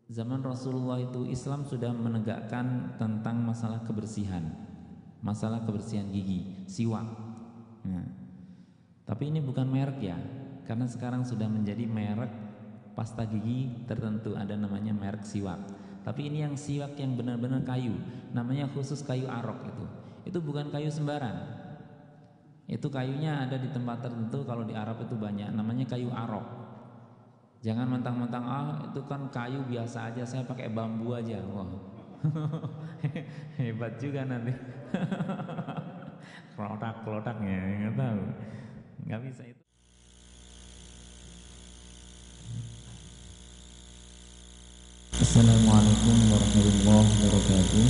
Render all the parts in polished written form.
zaman Rasulullah itu Islam sudah menegakkan tentang masalah kebersihan gigi, siwak. Nah, tapi ini bukan merek ya, karena sekarang sudah menjadi merek pasta gigi tertentu, ada namanya merek siwak. Tapi ini yang siwak yang benar-benar kayu, namanya khusus kayu arok itu. Itu bukan kayu sembarang. Itu kayunya ada di tempat tertentu, kalau di Arab itu banyak, namanya kayu arok. Jangan mentang-mentang itu kan kayu biasa aja, saya pakai bambu aja. Wah. Hebat juga nanti. Kelotak-kelotaknya nggak tahu. Nggak bisa itu. Assalamualaikum warahmatullahi wabarakatuh.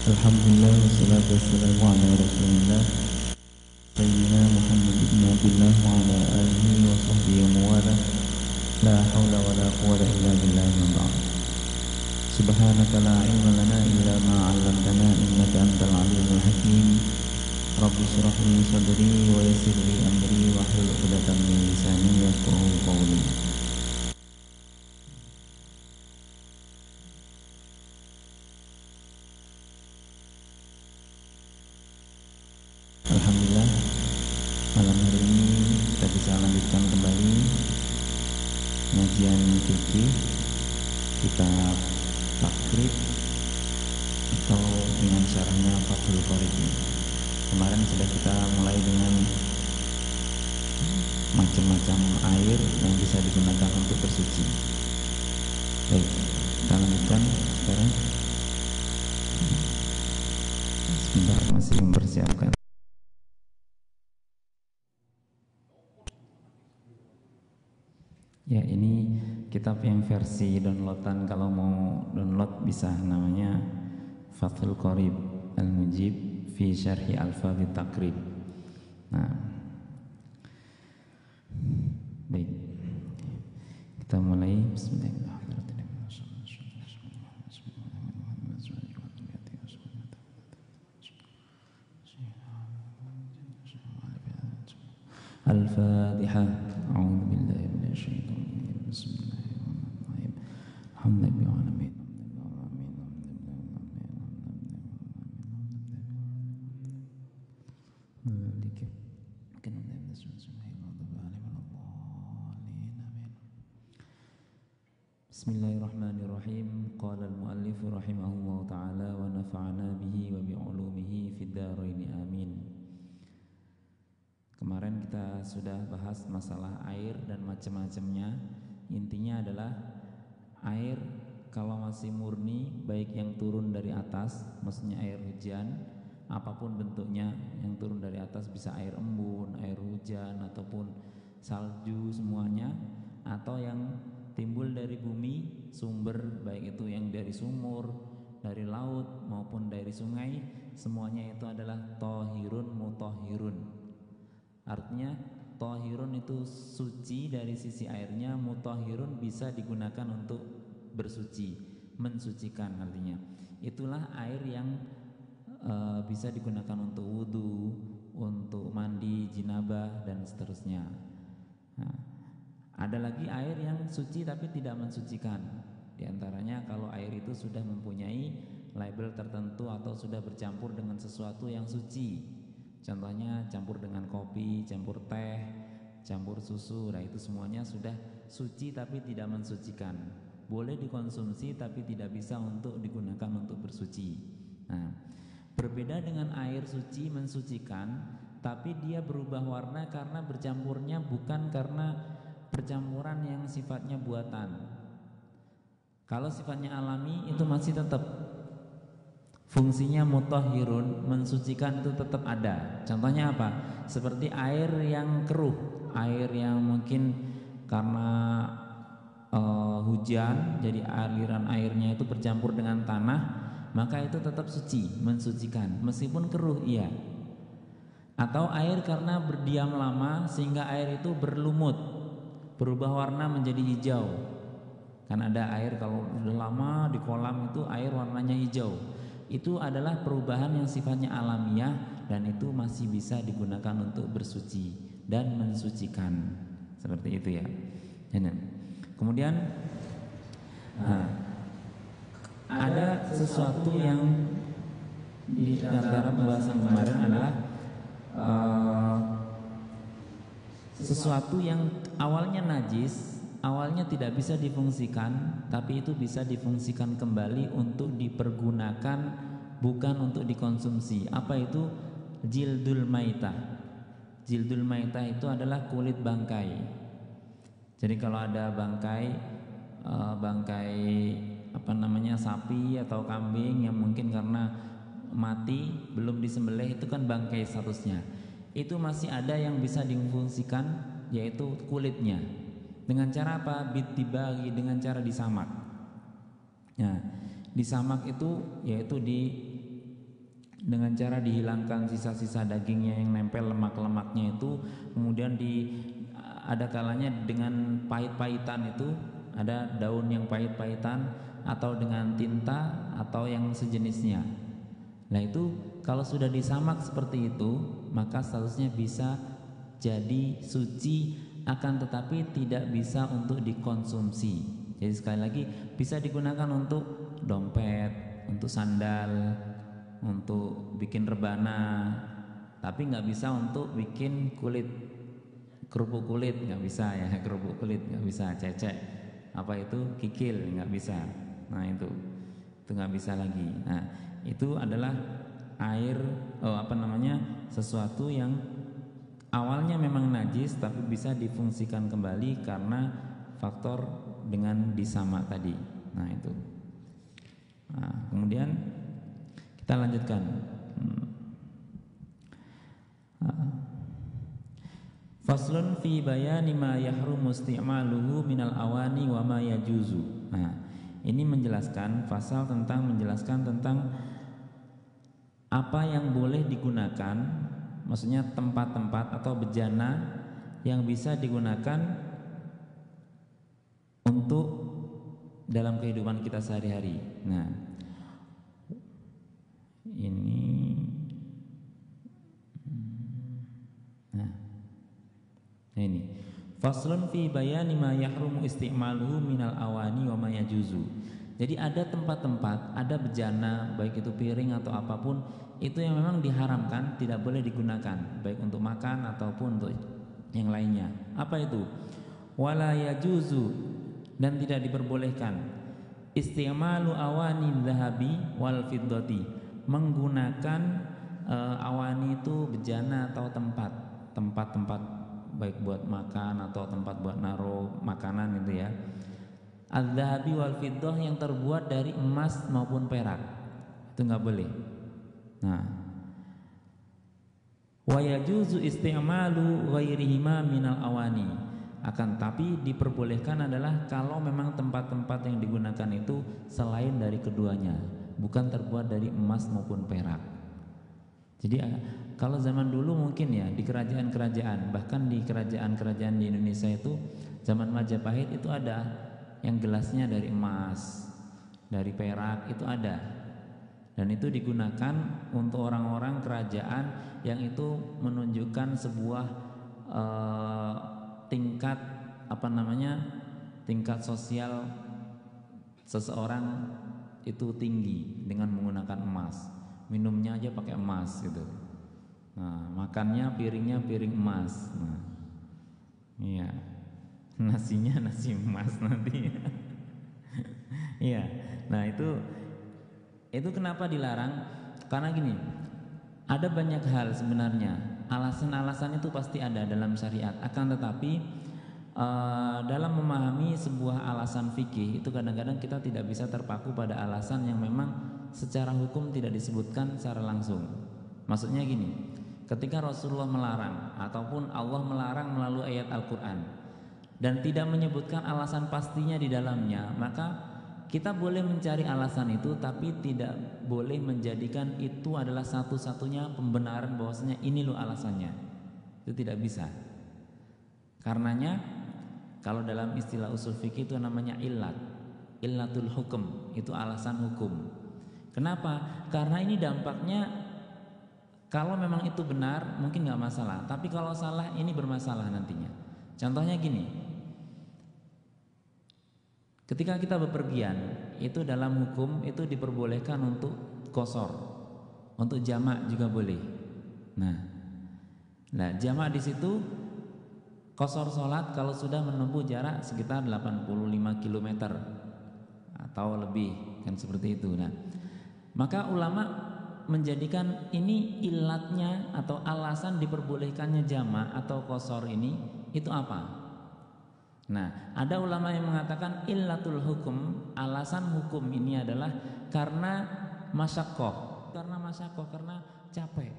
Alhamdulillah wassalatu wassalamu ala Rasulillah Sayyidina Muhammad ibn Abdullah wa ala alihi wa sahbihi wa mawala. La hawla wa la quwwata illa billahi wa ba'd. Subhanaka la ilma lana illa ma 'allamtana innaka antal alimul hakim. Rabbi shrah li sadri wa yassir li amri wa hlul 'uqdatam min lisani yafqahu qawli. Alhamdulillah, malam hari ini kita bisa lanjutkan kembali pengajian fikih kitab Takrib atau dengan syarahnya Fathul Qorib. Kemarin sudah kita mulai dengan macam-macam air yang bisa digunakan untuk bersuci. Baik, kita lanjutkan sekarang. Sebentar, masih mempersiapkan. Ya, ini kitab yang versi downloadan, kalau mau download bisa, namanya Fathul Qorib Al-Mujib fi Syarhi Alfadhi Takrib. Nah, baik, kita mulai. Bismillahirrahmanirrahim. Al-Fatihah. A'udzu billahi minasyaitonir rajim. Bismillahirrahmanirrahim. Alhamdulillahil alamin. Bismillahirrahmanirrahim. Qala al-muallif rahimahullah ta'ala wa nafa'ana bihi wa bi'ulumihi fid dharain amin. Kemarin kita sudah bahas masalah air dan macam-macamnya. Intinya adalah air kalau masih murni, baik yang turun dari atas, maksudnya air hujan, apapun bentuknya yang turun dari atas, bisa air embun, air hujan, ataupun salju semuanya, atau yang timbul dari bumi, sumber, baik itu yang dari sumur, dari laut maupun dari sungai, semuanya itu adalah tohirun mutahhirun. Artinya tohirun itu suci dari sisi airnya, mutahhirun bisa digunakan untuk bersuci, mensucikan artinya. Itulah air yang bisa digunakan untuk wudhu, untuk mandi jinabah dan seterusnya. Nah, ada lagi air yang suci tapi tidak mensucikan. Di antaranya kalau air itu sudah mempunyai label tertentu atau sudah bercampur dengan sesuatu yang suci. Contohnya campur dengan kopi, campur teh, campur susu. Nah, itu semuanya sudah suci tapi tidak mensucikan. Boleh dikonsumsi tapi tidak bisa untuk digunakan untuk bersuci. Nah, berbeda dengan air suci mensucikan, tapi dia berubah warna karena bercampurnya bukan karena percampuran yang sifatnya buatan. Kalau sifatnya alami itu masih tetap fungsinya mutahhirun, mensucikan itu tetap ada. Contohnya apa? Seperti air yang keruh, air yang mungkin karena hujan, jadi aliran airnya itu bercampur dengan tanah, maka itu tetap suci, mensucikan, meskipun keruh, iya. Atau air karena berdiam lama sehingga air itu berlumut, berubah warna menjadi hijau. Kan ada air kalau sudah lama di kolam itu air warnanya hijau. Itu adalah perubahan yang sifatnya alamiah dan itu masih bisa digunakan untuk bersuci dan mensucikan. Seperti itu ya. Kemudian ada sesuatu yang di antara pembahasan kemarin adalah sesuatu yang awalnya najis, awalnya tidak bisa difungsikan, tapi itu bisa difungsikan kembali untuk dipergunakan, bukan untuk dikonsumsi. Apa itu? Jildul maitah. Jildul maitah itu adalah kulit bangkai. Jadi kalau ada bangkai sapi atau kambing yang mungkin karena mati belum disembelih, itu kan bangkai statusnya. Itu masih ada yang bisa difungsikan, yaitu kulitnya. Dengan cara apa? Bitibagi, dengan cara disamak. Nah, disamak itu yaitu dengan cara dihilangkan sisa-sisa dagingnya yang nempel, lemak-lemaknya itu, kemudian ada kalanya dengan pahit-pahitan itu, ada daun yang pahit-pahitan atau dengan tinta atau yang sejenisnya. Nah itu kalau sudah disamak seperti itu, maka statusnya bisa jadi suci, akan tetapi tidak bisa untuk dikonsumsi. Jadi sekali lagi bisa digunakan untuk dompet, untuk sandal, untuk bikin rebana, tapi nggak bisa untuk bikin kerupuk kulit, nggak bisa ya. Kerupuk kulit nggak bisa, cecek apa itu, kikil, nggak bisa. Nah itu nggak bisa lagi. Nah itu adalah air sesuatu yang awalnya memang najis tapi bisa difungsikan kembali karena faktor dengan disamak tadi. Nah itu. Nah, kemudian kita lanjutkan. Faslun fi bayani ma yahrumu isti'maluhu minal awani wa ma yajuzu. Nah, ini menjelaskan menjelaskan tentang apa yang boleh digunakan, maksudnya tempat-tempat atau bejana yang bisa digunakan untuk dalam kehidupan kita sehari-hari. Nah, ini faslun fi bayani ma yahrumu isti'maluhu minal awani wa ma yajuzu. Jadi ada tempat-tempat, ada bejana, baik itu piring atau apapun, itu yang memang diharamkan, tidak boleh digunakan, baik untuk makan ataupun untuk yang lainnya. Apa itu? Wala yajuzu, dan tidak diperbolehkan isti'malu awani dhahabi wal fiddati, menggunakan awani itu bejana atau tempat-tempat baik buat makan atau tempat buat naruh makanan itu ya. Al-dhahabi wal fiddah, yang terbuat dari emas maupun perak, itu nggak boleh. Nah, wa yajuzu isti'malu ghairihima minal awani, akan tapi diperbolehkan adalah kalau memang tempat-tempat yang digunakan itu selain dari keduanya, bukan terbuat dari emas maupun perak. Jadi kalau zaman dulu mungkin ya di kerajaan-kerajaan, bahkan di kerajaan-kerajaan di Indonesia itu zaman Majapahit itu ada yang gelasnya dari emas, dari perak, itu ada. Dan itu digunakan untuk orang-orang kerajaan yang itu menunjukkan sebuah tingkat tingkat sosial seseorang itu tinggi dengan menggunakan emas. Minumnya aja pakai emas gitu. Nah, makannya piringnya piring emas. Nah, iya. Nasinya nasi emas nanti. Iya. Nah, itu kenapa dilarang? Karena gini, ada banyak hal sebenarnya. Alasan-alasan itu pasti ada dalam syariat. Akan tetapi dalam memahami sebuah alasan fikih itu kadang-kadang kita tidak bisa terpaku pada alasan yang memang secara hukum tidak disebutkan secara langsung. Maksudnya gini, ketika Rasulullah melarang ataupun Allah melarang melalui ayat Al-Quran dan tidak menyebutkan alasan pastinya di dalamnya, maka kita boleh mencari alasan itu, tapi tidak boleh menjadikan itu adalah satu-satunya pembenaran bahwasanya ini loh alasannya. Itu tidak bisa. Karenanya kalau dalam istilah usul fikih itu namanya illatul hukum, itu alasan hukum. Kenapa? Karena ini dampaknya Kalau memang itu benar mungkin nggak masalah, tapi kalau salah ini bermasalah nantinya. Contohnya gini, ketika kita bepergian itu dalam hukum itu diperbolehkan untuk qashar, untuk jamak juga boleh. Nah jamak di situ qashar sholat kalau sudah menempuh jarak sekitar 85 km atau lebih, kan seperti itu. Nah, maka ulama menjadikan ini ilatnya atau alasan diperbolehkannya jamak atau qashar ini itu apa? Nah, ada ulama yang mengatakan illatul hukum, alasan hukum ini adalah karena masyaqqah, karena capek.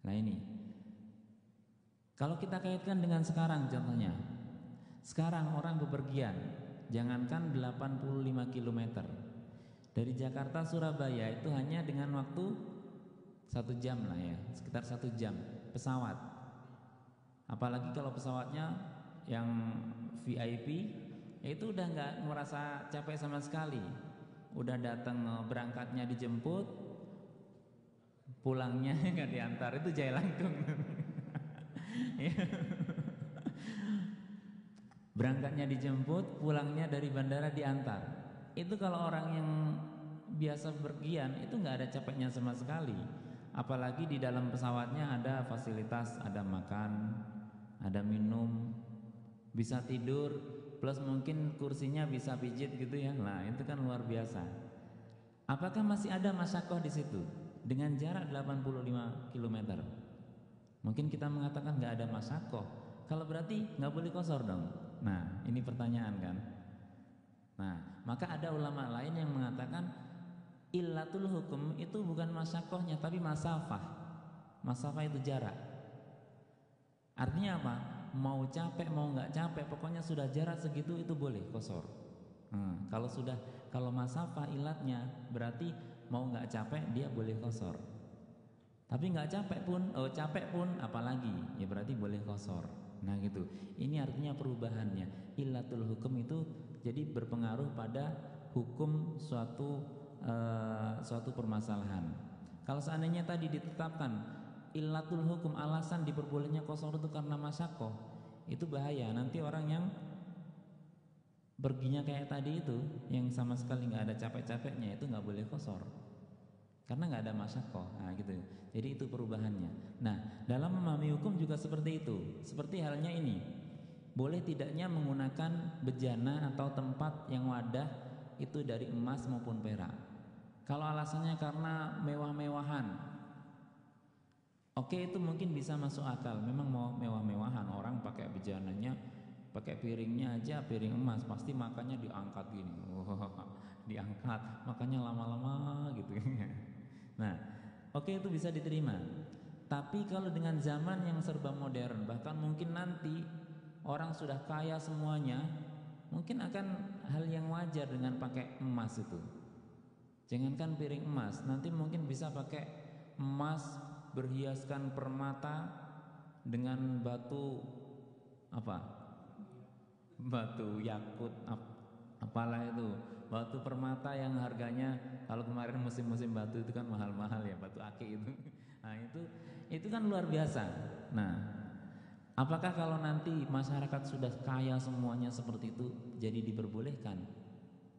Nah ini kalau kita kaitkan dengan sekarang, contohnya sekarang orang bepergian, jangankan 85 km dari Jakarta Surabaya itu hanya dengan waktu 1 jam lah ya, sekitar 1 jam pesawat. Apalagi kalau pesawatnya yang VIP, ya itu udah nggak merasa capek sama sekali. Udah datang berangkatnya dijemput, pulangnya nggak diantar, itu Jailangkung. Berangkatnya dijemput, pulangnya dari bandara diantar. Itu kalau orang yang biasa berpergian itu nggak ada capeknya sama sekali. Apalagi di dalam pesawatnya ada fasilitas, ada makan, ada minum, bisa tidur, plus mungkin kursinya bisa pijit gitu ya. Nah itu kan luar biasa. Apakah masih ada masyaqqah di situ dengan jarak 85 km? Mungkin kita mengatakan nggak ada masyaqqah. Kalau berarti nggak boleh qashar dong. Nah ini pertanyaan kan. Nah, maka ada ulama lain yang mengatakan illatul hukum itu bukan masyaqqahnya tapi masafah. Masafah itu jarak. Artinya apa? Mau capek mau nggak capek, pokoknya sudah jarak segitu itu boleh qashar. Kalau masafah ilatnya berarti mau nggak capek dia boleh qashar. Tapi nggak capek pun apalagi ya berarti boleh qashar. Nah gitu. Ini artinya perubahannya. Illatul hukum itu jadi berpengaruh pada hukum suatu permasalahan. Kalau seandainya tadi ditetapkan illatul hukum, alasan diperbolehnya qashar itu karena masyaqqah, itu bahaya. Nanti orang yang perginya kayak tadi itu, yang sama sekali nggak ada capek-capeknya, itu nggak boleh qashar karena nggak ada masyaqqah. Nah gitu. Jadi itu perubahannya. Nah dalam memahami hukum juga seperti itu. Seperti halnya ini, boleh tidaknya menggunakan bejana atau tempat yang wadah itu dari emas maupun perak. Kalau alasannya karena mewah-mewahan, oke, itu mungkin bisa masuk akal. Memang mau mewah-mewahan, orang pakai bejananya, pakai piringnya aja piring emas, pasti makannya diangkat gini. Diangkat, makannya lama-lama gitu. Nah, oke, itu bisa diterima. Tapi kalau dengan zaman yang serba modern, bahkan mungkin nanti orang sudah kaya semuanya, mungkin akan hal yang wajar dengan pakai emas itu. Jangankan piring emas, nanti mungkin bisa pakai emas berhiaskan permata dengan batu apa? Batu yakut, apalah itu, batu permata yang harganya kalau kemarin musim-musim batu itu kan mahal-mahal ya, batu akik itu. Nah itu kan luar biasa. Nah, apakah kalau nanti masyarakat sudah kaya semuanya seperti itu jadi diperbolehkan?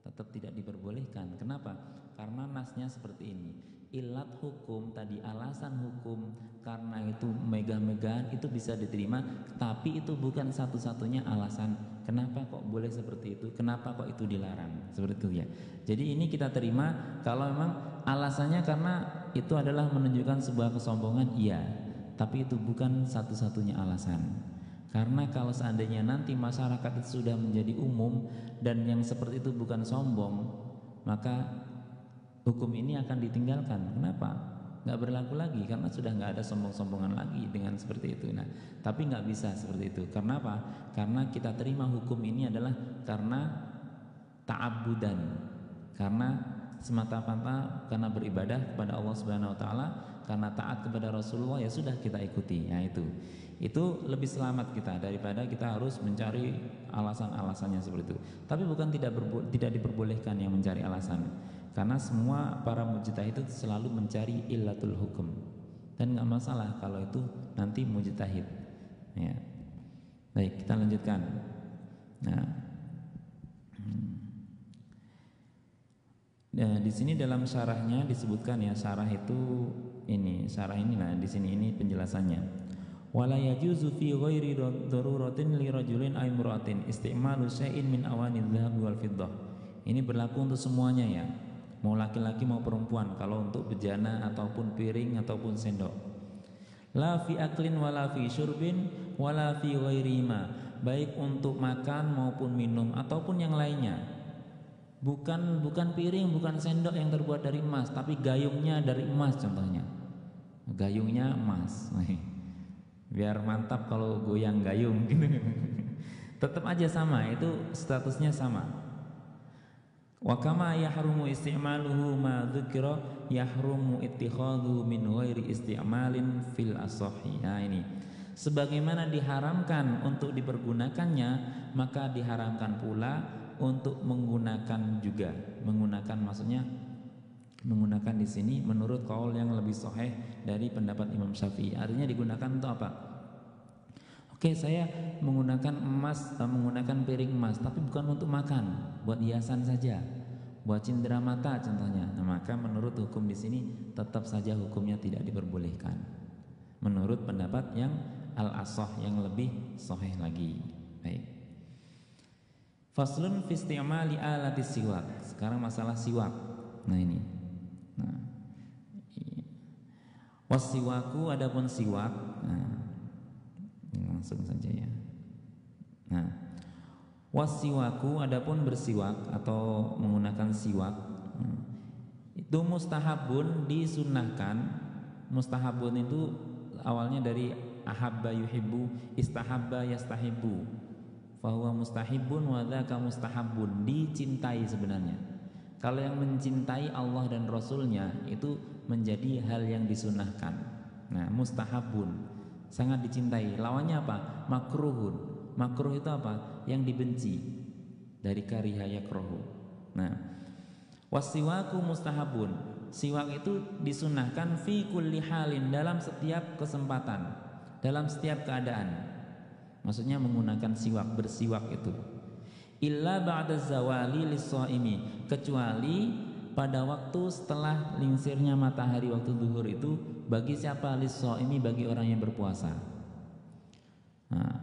Tetap tidak diperbolehkan. Kenapa? Karena nasnya seperti ini. Ilat hukum tadi, alasan hukum karena itu megah-megahan itu bisa diterima, tapi itu bukan satu-satunya alasan kenapa kok boleh seperti itu, kenapa kok itu dilarang, seperti itu ya. Jadi ini kita terima kalau memang alasannya karena itu adalah menunjukkan sebuah kesombongan, iya, tapi itu bukan satu-satunya alasan. Karena kalau seandainya nanti masyarakat itu sudah menjadi umum dan yang seperti itu bukan sombong, maka hukum ini akan ditinggalkan. Kenapa? Nggak berlaku lagi karena sudah nggak ada sombong-sombongan lagi dengan seperti itu. Nah, tapi nggak bisa seperti itu. Karena apa? Karena kita terima hukum ini adalah karena ta'abbudan, karena semata-mata karena beribadah kepada Allah Subhanahu Wa Taala, karena taat kepada Rasulullah, ya sudah kita ikuti. Ya itu lebih selamat kita daripada kita harus mencari alasan-alasannya seperti itu. Tapi bukan tidak diperbolehkan yang mencari alasan. Karena semua para mujtahid itu selalu mencari illatul hukum, dan nggak masalah kalau itu nanti mujtahid. Ya. Baik, kita lanjutkan. Nah, di sini dalam syarahnya disebutkan ya, syarah itu ini, syarah inilah di sini ini penjelasannya. Wala yajuzu fi ghairi daruratin li rajulin ay imra'atin isti'malu syai'in min awani dzahab wal fiddah. Ini berlaku untuk semuanya ya. Mau laki-laki mau perempuan, kalau untuk bejana ataupun piring ataupun sendok. La fi aklin wala fi syurbin wala fi ghairihima, baik untuk makan maupun minum ataupun yang lainnya. Bukan piring, bukan sendok yang terbuat dari emas, tapi gayungnya dari emas contohnya. Gayungnya emas. Biar mantap kalau goyang gayung gitu. Tetap aja sama, itu statusnya sama. Wa kama yahrumu isti'maluhu ma dzukira yahrumu ittikhadhu min ghairi isti'malin fil asahhi. Nah ini, sebagaimana diharamkan untuk dipergunakannya, maka diharamkan pula untuk menggunakan juga. Menggunakan maksudnya menggunakan di sini menurut qaul yang lebih sahih dari pendapat Imam Syafi'i. Artinya digunakan untuk apa? Oke, saya menggunakan emas, menggunakan piring emas, tapi bukan untuk makan, buat hiasan saja, buat cindera mata contohnya. Nah, maka menurut hukum di sini tetap saja hukumnya tidak diperbolehkan. Menurut pendapat yang al-asah, yang lebih sahih lagi. Baik. Faslun fi isti'mali alati siwak. Sekarang masalah siwak. Nah ini. Nah. Wasiwaku, adapun siwak. Nah, langsung saja ya. Nah, wasiwaku, adapun bersiwak atau menggunakan siwak, itu mustahabun, disunnahkan. Mustahabun itu awalnya dari ahabba yuhibbu, istahabba yastahibbu, fahuwa mustahibun wa dzaka mustahabun, dicintai sebenarnya. Kalau yang mencintai Allah dan Rasulnya itu menjadi hal yang disunnahkan. Nah, mustahabun, sangat dicintai. Lawannya apa? Makruhun. Makruh itu apa? Yang dibenci, dari kariha yakrahu. Nah, wasiwaku mustahabun, siwak itu disunahkan fi kulli halin, dalam setiap kesempatan, dalam setiap keadaan. Maksudnya menggunakan siwak, bersiwak itu. Illa ba'da zawali lis-shaimi, kecuali pada waktu setelah lingsirnya matahari waktu zuhur itu. Bagi siapa? Lis-shaimi, bagi orang yang berpuasa. Nah,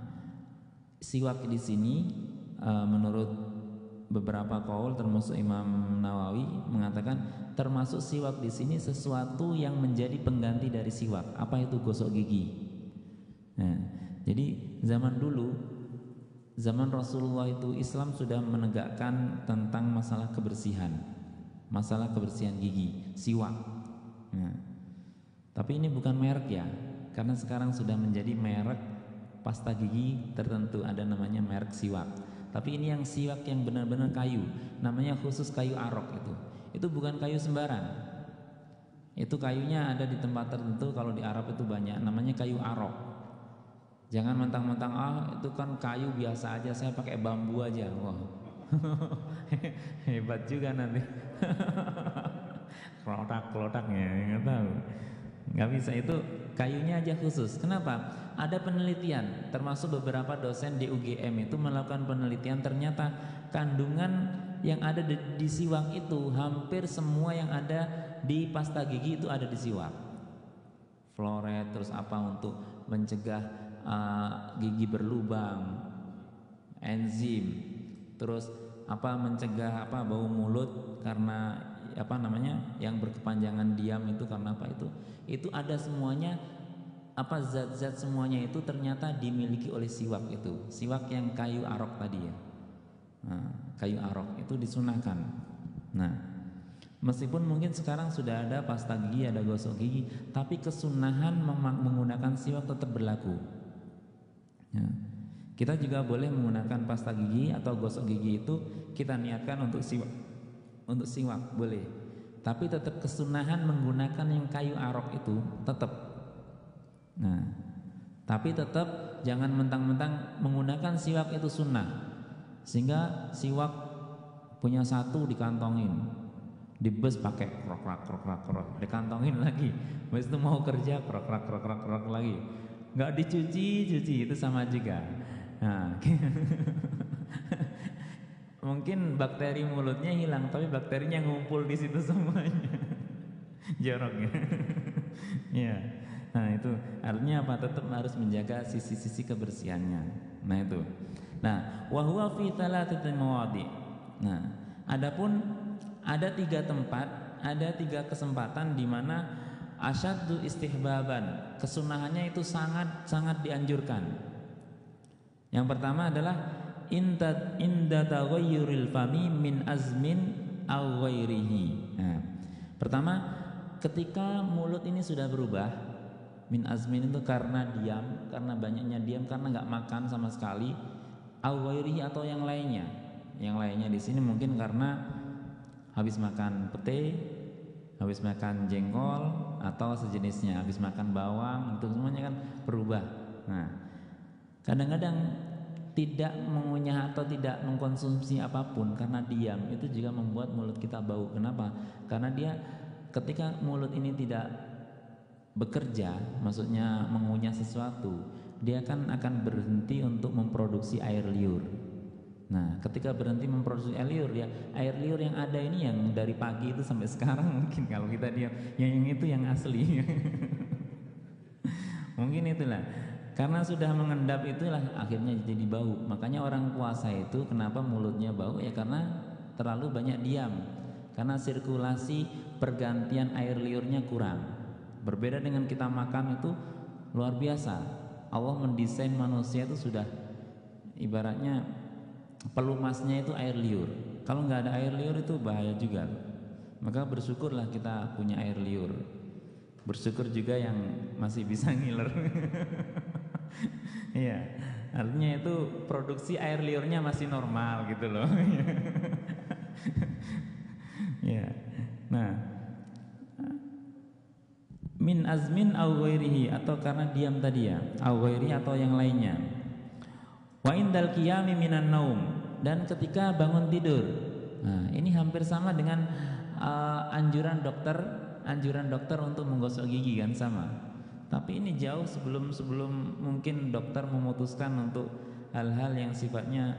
siwak di sini menurut beberapa qaul termasuk Imam Nawawi mengatakan termasuk siwak di sini sesuatu yang menjadi pengganti dari siwak. Apa itu? Gosok gigi. Nah, jadi zaman dulu, zaman Rasulullah itu Islam sudah menegakkan tentang masalah kebersihan gigi, siwak. Nah, tapi ini bukan merek ya, karena sekarang sudah menjadi merek pasta gigi tertentu, ada namanya merek siwak. Tapi ini yang siwak yang benar-benar kayu, namanya khusus kayu arok itu. Itu bukan kayu sembarang. Itu kayunya ada di tempat tertentu, kalau di Arab itu banyak, namanya kayu arok. Jangan mentang-mentang itu kan kayu biasa aja, saya pakai bambu aja. Wah. Hebat juga nanti. Kelotak-kelotaknya nggak tahu. Nggak bisa, itu kayunya aja khusus. Kenapa? Ada penelitian, termasuk beberapa dosen di UGM itu melakukan penelitian, ternyata kandungan yang ada di siwak itu hampir semua yang ada di pasta gigi itu ada di siwak. Fluorid, terus apa untuk mencegah gigi berlubang, enzim, terus apa mencegah bau mulut karena yang berkepanjangan diam itu karena apa itu ada semuanya, zat-zat semuanya itu ternyata dimiliki oleh siwak itu. Siwak yang kayu arok tadi ya. Nah, kayu arok itu disunahkan. Nah, meskipun mungkin sekarang sudah ada pasta gigi, ada gosok gigi, tapi kesunahan menggunakan siwak tetap berlaku. Ya. Kita juga boleh menggunakan pasta gigi atau gosok gigi itu kita niatkan untuk siwak boleh. Tapi tetap kesunahan menggunakan yang kayu arok itu tetap. Nah, tapi tetap jangan mentang-mentang menggunakan siwak itu sunnah, sehingga siwak punya satu dikantongin, Di bus pakai krok, dikantongin lagi. Habis itu mau kerja krok lagi. Nggak dicuci, itu sama juga. Nah, mungkin bakteri mulutnya hilang, tapi bakterinya ngumpul di situ semuanya. Joroknya. Ya. Nah, itu artinya apa? Tetap harus menjaga sisi-sisi kebersihannya. Nah, itu. Nah, wa huwa fi thalathati mawadi'. Nah, adapun ada 3 tempat, ada 3 kesempatan di mana asyaddu istihbaban, kesunahannya itu sangat dianjurkan. Yang pertama adalah inda taghayyuril fami min azmin aw ghairihi. Nah, pertama, ketika mulut ini sudah berubah, min azmin itu karena diam, karena banyaknya diam, karena nggak makan sama sekali, aw ghairihi atau yang lainnya. Yang lainnya di sini mungkin karena habis makan pete, habis makan jengkol atau sejenisnya, habis makan bawang, itu semuanya kan berubah. Nah, kadang-kadang tidak mengunyah atau tidak mengkonsumsi apapun karena diam, itu juga membuat mulut kita bau. Kenapa? Karena dia ketika mulut ini tidak bekerja, maksudnya mengunyah sesuatu, dia kan akan berhenti untuk memproduksi air liur. Nah, ketika berhenti memproduksi air liur, ya air liur yang ada ini yang dari pagi itu sampai sekarang mungkin kalau kita diam, yang itu yang asli. Mungkin itulah. Karena sudah mengendap itulah akhirnya jadi bau. Makanya orang puasa itu kenapa mulutnya bau? Ya karena terlalu banyak diam. Karena sirkulasi pergantian air liurnya kurang. Berbeda dengan kita makan itu luar biasa. Allah mendesain manusia itu sudah ibaratnya pelumasnya itu air liur. Kalau nggak ada air liur itu bahaya juga. Maka bersyukurlah kita punya air liur. Bersyukur juga yang masih bisa ngiler. Iya, artinya itu produksi air liurnya masih normal gitu loh. Ya, nah, min azmin aw ghairihi, atau karena diam tadi ya, aw ghairihi atau yang lainnya. Wa indal qiyami minan naum, dan ketika bangun tidur. Nah, ini hampir sama dengan anjuran dokter untuk menggosok gigi kan sama. Tapi ini jauh sebelum mungkin dokter memutuskan untuk hal-hal yang sifatnya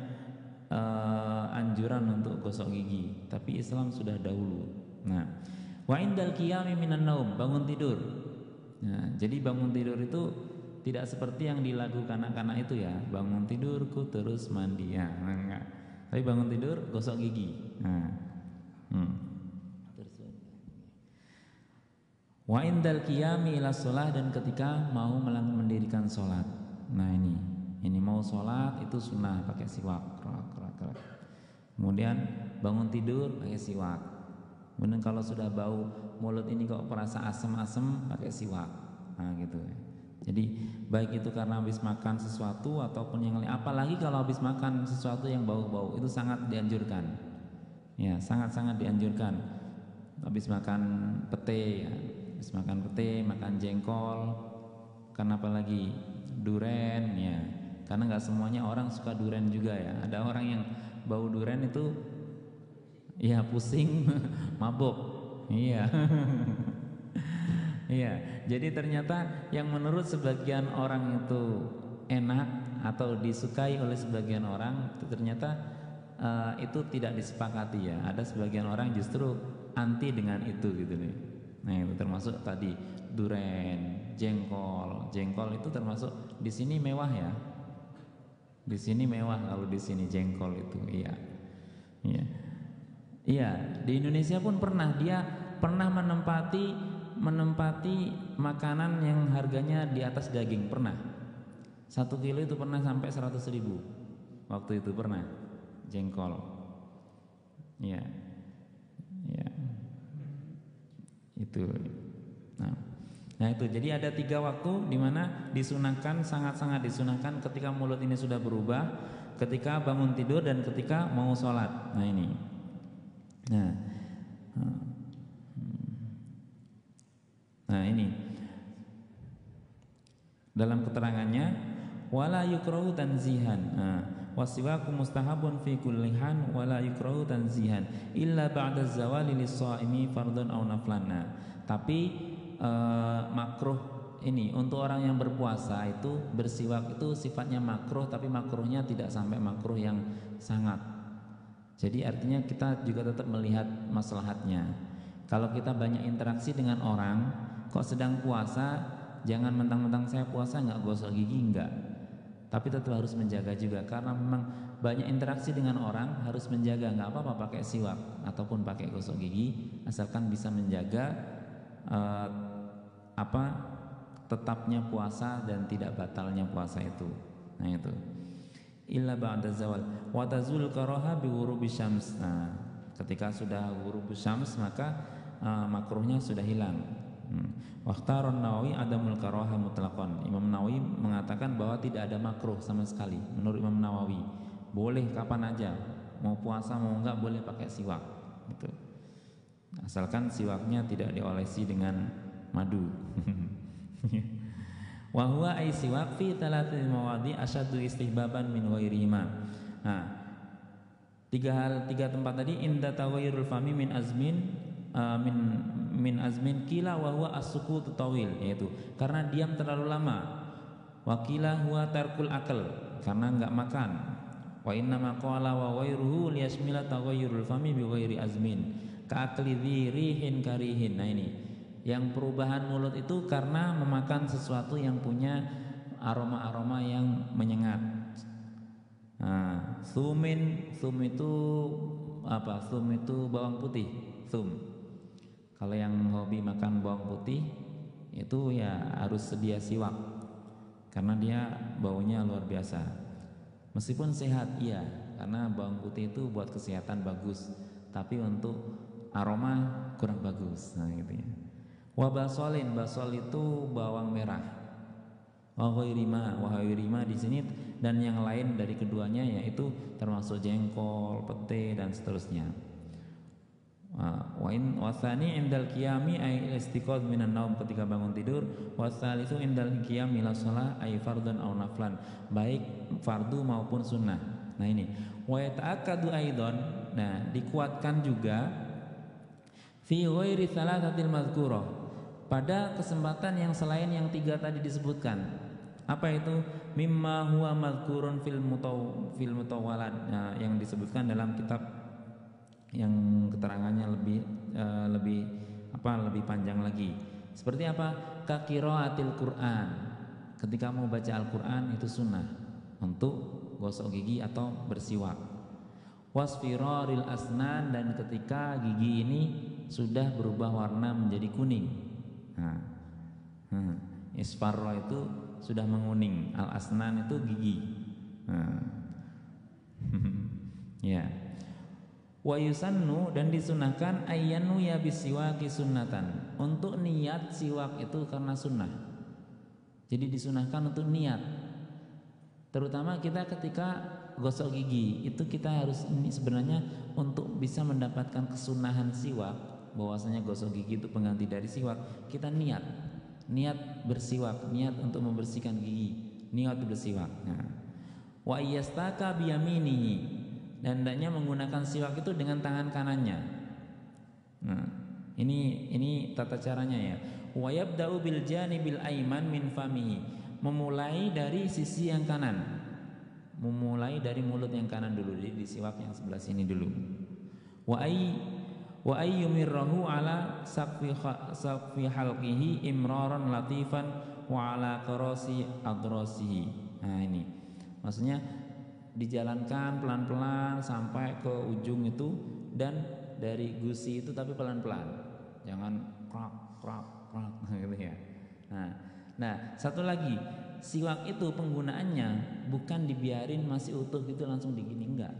anjuran untuk gosok gigi. Tapi Islam sudah dahulu. Nah, wa indal qiyami minan naum, bangun tidur. Nah, jadi bangun tidur itu tidak seperti yang dilakukan anak-anak itu ya, bangun tidurku terus mandi ya, enggak. Tapi bangun tidur gosok gigi. Nah, wa indal qiyami ila shalah, dan ketika mau mendirikan sholat. Nah, ini mau sholat itu sunnah pakai siwak. Kemudian bangun tidur pakai siwak. Kemudian kalau sudah bau mulut ini kok merasa asem-asem pakai siwak. Nah, gitu. Jadi baik itu karena habis makan sesuatu ataupun yang lain, apalagi kalau habis makan sesuatu yang bau-bau, itu sangat dianjurkan. Ya, sangat-sangat dianjurkan. Habis makan pete, ya. Habis makan pete, makan jengkol, kan apalagi duren ya. Karena nggak semuanya orang suka duren juga ya. Ada orang yang bau duren itu ya pusing, mabuk. Iya. Iya, jadi ternyata yang menurut sebagian orang itu enak atau disukai oleh sebagian orang, ternyata itu tidak disepakati ya. Ada sebagian orang justru anti dengan itu gitu nih. Nah, itu termasuk tadi duren, jengkol itu termasuk di sini mewah ya. Di sini mewah kalau di sini jengkol itu, iya. Iya. Iya, di Indonesia pun dia pernah menempati makanan yang harganya di atas daging, pernah 1 kilo itu pernah sampai 100.000 waktu itu, pernah jengkol ya, ya itu. Nah itu, jadi ada 3 waktu di mana disunahkan, sangat-sangat disunahkan ketika mulut ini sudah berubah, ketika bangun tidur, dan ketika mau sholat. Nah ini, Nah ini dalam keterangannya, wala yukrahu tanzihan. Wasiwaku mustahabun fi kullihan wala yukrahu tanzihan illa ba'da zawali lis-shaimi fardun aw naflan. Tapi makruh ini untuk orang yang berpuasa itu bersiwak itu sifatnya makruh, tapi makruhnya tidak sampai makruh yang sangat. Jadi artinya kita juga tetap melihat maslahatnya. Kalau kita banyak interaksi dengan orang, kok sedang puasa, jangan mentang-mentang saya puasa nggak gosok gigi, enggak. Tapi tetap harus menjaga juga, karena memang banyak interaksi dengan orang harus menjaga. Nggak apa-apa pakai siwak ataupun pakai gosok gigi, asalkan bisa menjaga tetapnya puasa dan tidak batalnya puasa itu. Nah itu. Illa ba'da zawal wa tazul karaha bi ghurubi syams. Nah, ketika sudah ghurubus syams maka makruhnya sudah hilang. Waqtaron Nawawi adamul karaha mutlaqan. Imam Nawawi mengatakan bahwa tidak ada makruh sama sekali. Menurut Imam Nawawi, boleh kapan aja, mau puasa mau enggak boleh pakai siwak. Gitu. Asalkan siwaknya tidak diolesi dengan madu. Wa huwa ay siwak fi thalathati mawadi asyaddu istihbaban min ghairihima. Nah, tiga tempat tadi inda taghayyurul fami min azmin min azmin kila wa huwa as-sukut tawil, yaitu karena diam terlalu lama, wa kila huwa tarkul akal, karena enggak makan, wa inna ma qala wa ghairuhu liyashmila taghayyurul fami bi ghairi azmin ka akli rihin karihin. Nah ini yang perubahan mulut itu karena memakan sesuatu yang punya aroma-aroma yang menyengat. Nah, thum itu apa? Thum itu bawang putih, thum. Kalau yang hobi makan bawang putih itu ya harus sedia siwak, karena dia baunya luar biasa. Meskipun sehat iya, karena bawang putih itu buat kesehatan bagus, tapi untuk aroma kurang bagus. Nah gitu ya. Wa basolin, basol itu bawang merah. Wa ghairima di sini dan yang lain dari keduanya, yaitu termasuk jengkol, pete dan seterusnya. Wa tsani indal qiyami ay istiqaz minan naum, ketika bangun tidur. Wa tsalitsu indal qiyami la shalah ay fardun aw naflan, baik fardu maupun sunnah. Nah ini wa yata'akkadu aidan, nah dikuatkan juga fi ghairi thalathatil mazkurah, pada kesempatan yang selain yang tiga tadi disebutkan. Apa itu? Mimma huwa mazkurun fil mutawwalat, nah, yang disebutkan dalam kitab yang keterangannya lebih panjang lagi. Seperti apa? Ka qiraatil Quran, ketika mau baca Al-Quran itu sunnah untuk gosok gigi atau bersiwak. Wasfiraril asnan, dan ketika gigi ini sudah berubah warna menjadi kuning. Isfarro itu sudah menguning, al-asnan itu gigi. Ya. Wa yusannu, dan disunahkan ayyanu ya bisiwaki sunnatan, untuk niat siwak itu karena sunnah. Jadi disunahkan untuk niat. Terutama kita ketika gosok gigi itu kita harus, ini sebenarnya untuk bisa mendapatkan kesunahan siwak, bahwasanya gosok gigi itu pengganti dari siwak, kita niat bersiwak, niat untuk membersihkan gigi, niat bersiwak. Nah, wa iyastaka biyaminihi, dan hendaknya menggunakan siwak itu dengan tangan kanannya. Nah, ini tata caranya ya. Wa yabda'u bil janibil aiman min famihi, memulai dari sisi yang kanan, memulai dari mulut yang kanan dulu, di siwak yang sebelah sini dulu. Wa ayyumirrahu ala saqfi halqihi imraran latifan wa ala qarasi adrasihi. Nah ini maksudnya dijalankan pelan-pelan sampai ke ujung itu, dan dari gusi itu tapi pelan-pelan, jangan krak gitu ya. Nah satu lagi, siwak itu penggunaannya bukan dibiarin masih utuh gitu langsung digini, enggak.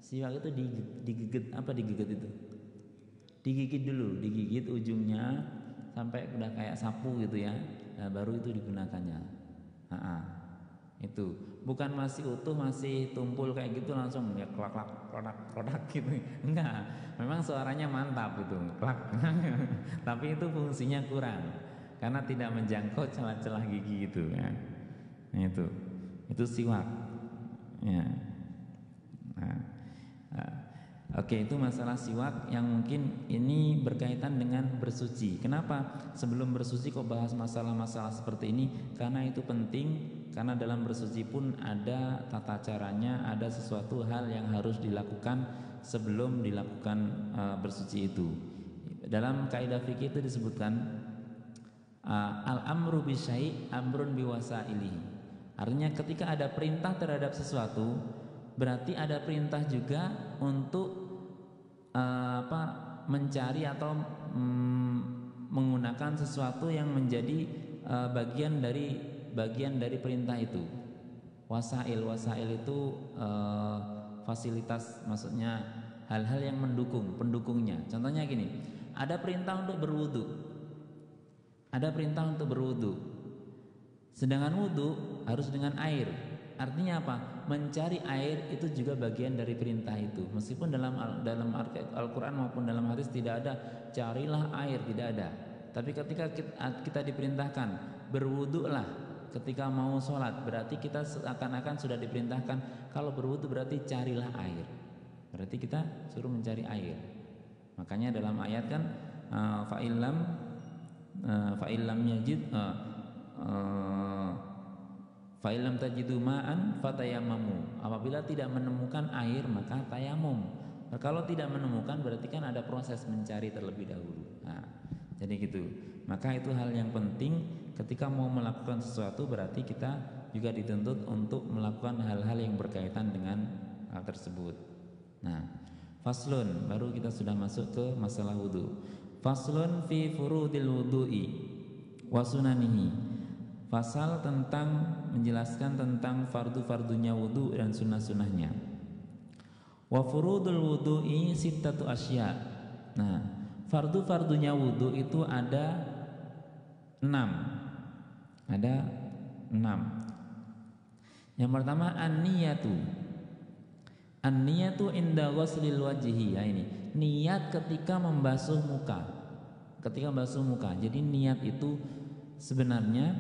Siwak itu digigit itu, digigit dulu, digigit ujungnya sampai udah kayak sapu gitu ya. Nah baru itu digunakannya. Itu bukan masih utuh, masih tumpul kayak gitu langsung ya klak gitu, enggak. Memang suaranya mantap gitu, klak. Tapi itu fungsinya kurang karena tidak menjangkau celah-celah gigi itu ya. Nah, itu siwak ya. Nah, nah, oke, itu masalah siwak yang mungkin ini berkaitan dengan bersuci. Kenapa sebelum bersuci kok bahas masalah-masalah seperti ini? Karena itu penting, karena dalam bersuci pun ada tata caranya, ada sesuatu hal yang harus dilakukan sebelum dilakukan bersuci itu. Dalam kaidah fikih itu disebutkan al-amru bisyai' amrun biwasailihi. Artinya ketika ada perintah terhadap sesuatu, berarti ada perintah juga untuk mencari atau menggunakan sesuatu yang menjadi bagian dari perintah itu. Wasail itu fasilitas, maksudnya hal-hal yang pendukungnya. Contohnya gini, ada perintah untuk berwudu, sedangkan wudu harus dengan air. Artinya apa? Mencari air itu juga bagian dari perintah itu. Meskipun dalam Al-Quran maupun dalam hadis tidak ada carilah air, tidak ada. Tapi ketika kita diperintahkan berwudulah ketika mau sholat, berarti kita seakan-akan sudah diperintahkan kalau berwudu berarti carilah air. Berarti kita suruh mencari air. Makanya dalam ayat kan fa'illam yajid fa'ilam tajidu ma'an fatayamamu. Apabila tidak menemukan air maka tayamum. Nah, kalau tidak menemukan berarti kan ada proses mencari terlebih dahulu. Nah, jadi gitu. Maka itu hal yang penting ketika mau melakukan sesuatu, berarti kita juga dituntut untuk melakukan hal-hal yang berkaitan dengan hal tersebut. Nah, faslun, baru kita sudah masuk ke masalah wudu. Faslun fi furudil wudu'i wa sunanihi. Pasal tentang menjelaskan tentang fardu-fardunya wudu dan sunnah-sunnahnya. Wa furudul wudu'i sittatu asya. Nah, fardu-fardunya wudu itu ada 6. Ada 6. Yang pertama an-niyatu. An-niyatu inda ghuslil wajhi. Ya, ini niat ketika membasuh muka. Jadi niat itu sebenarnya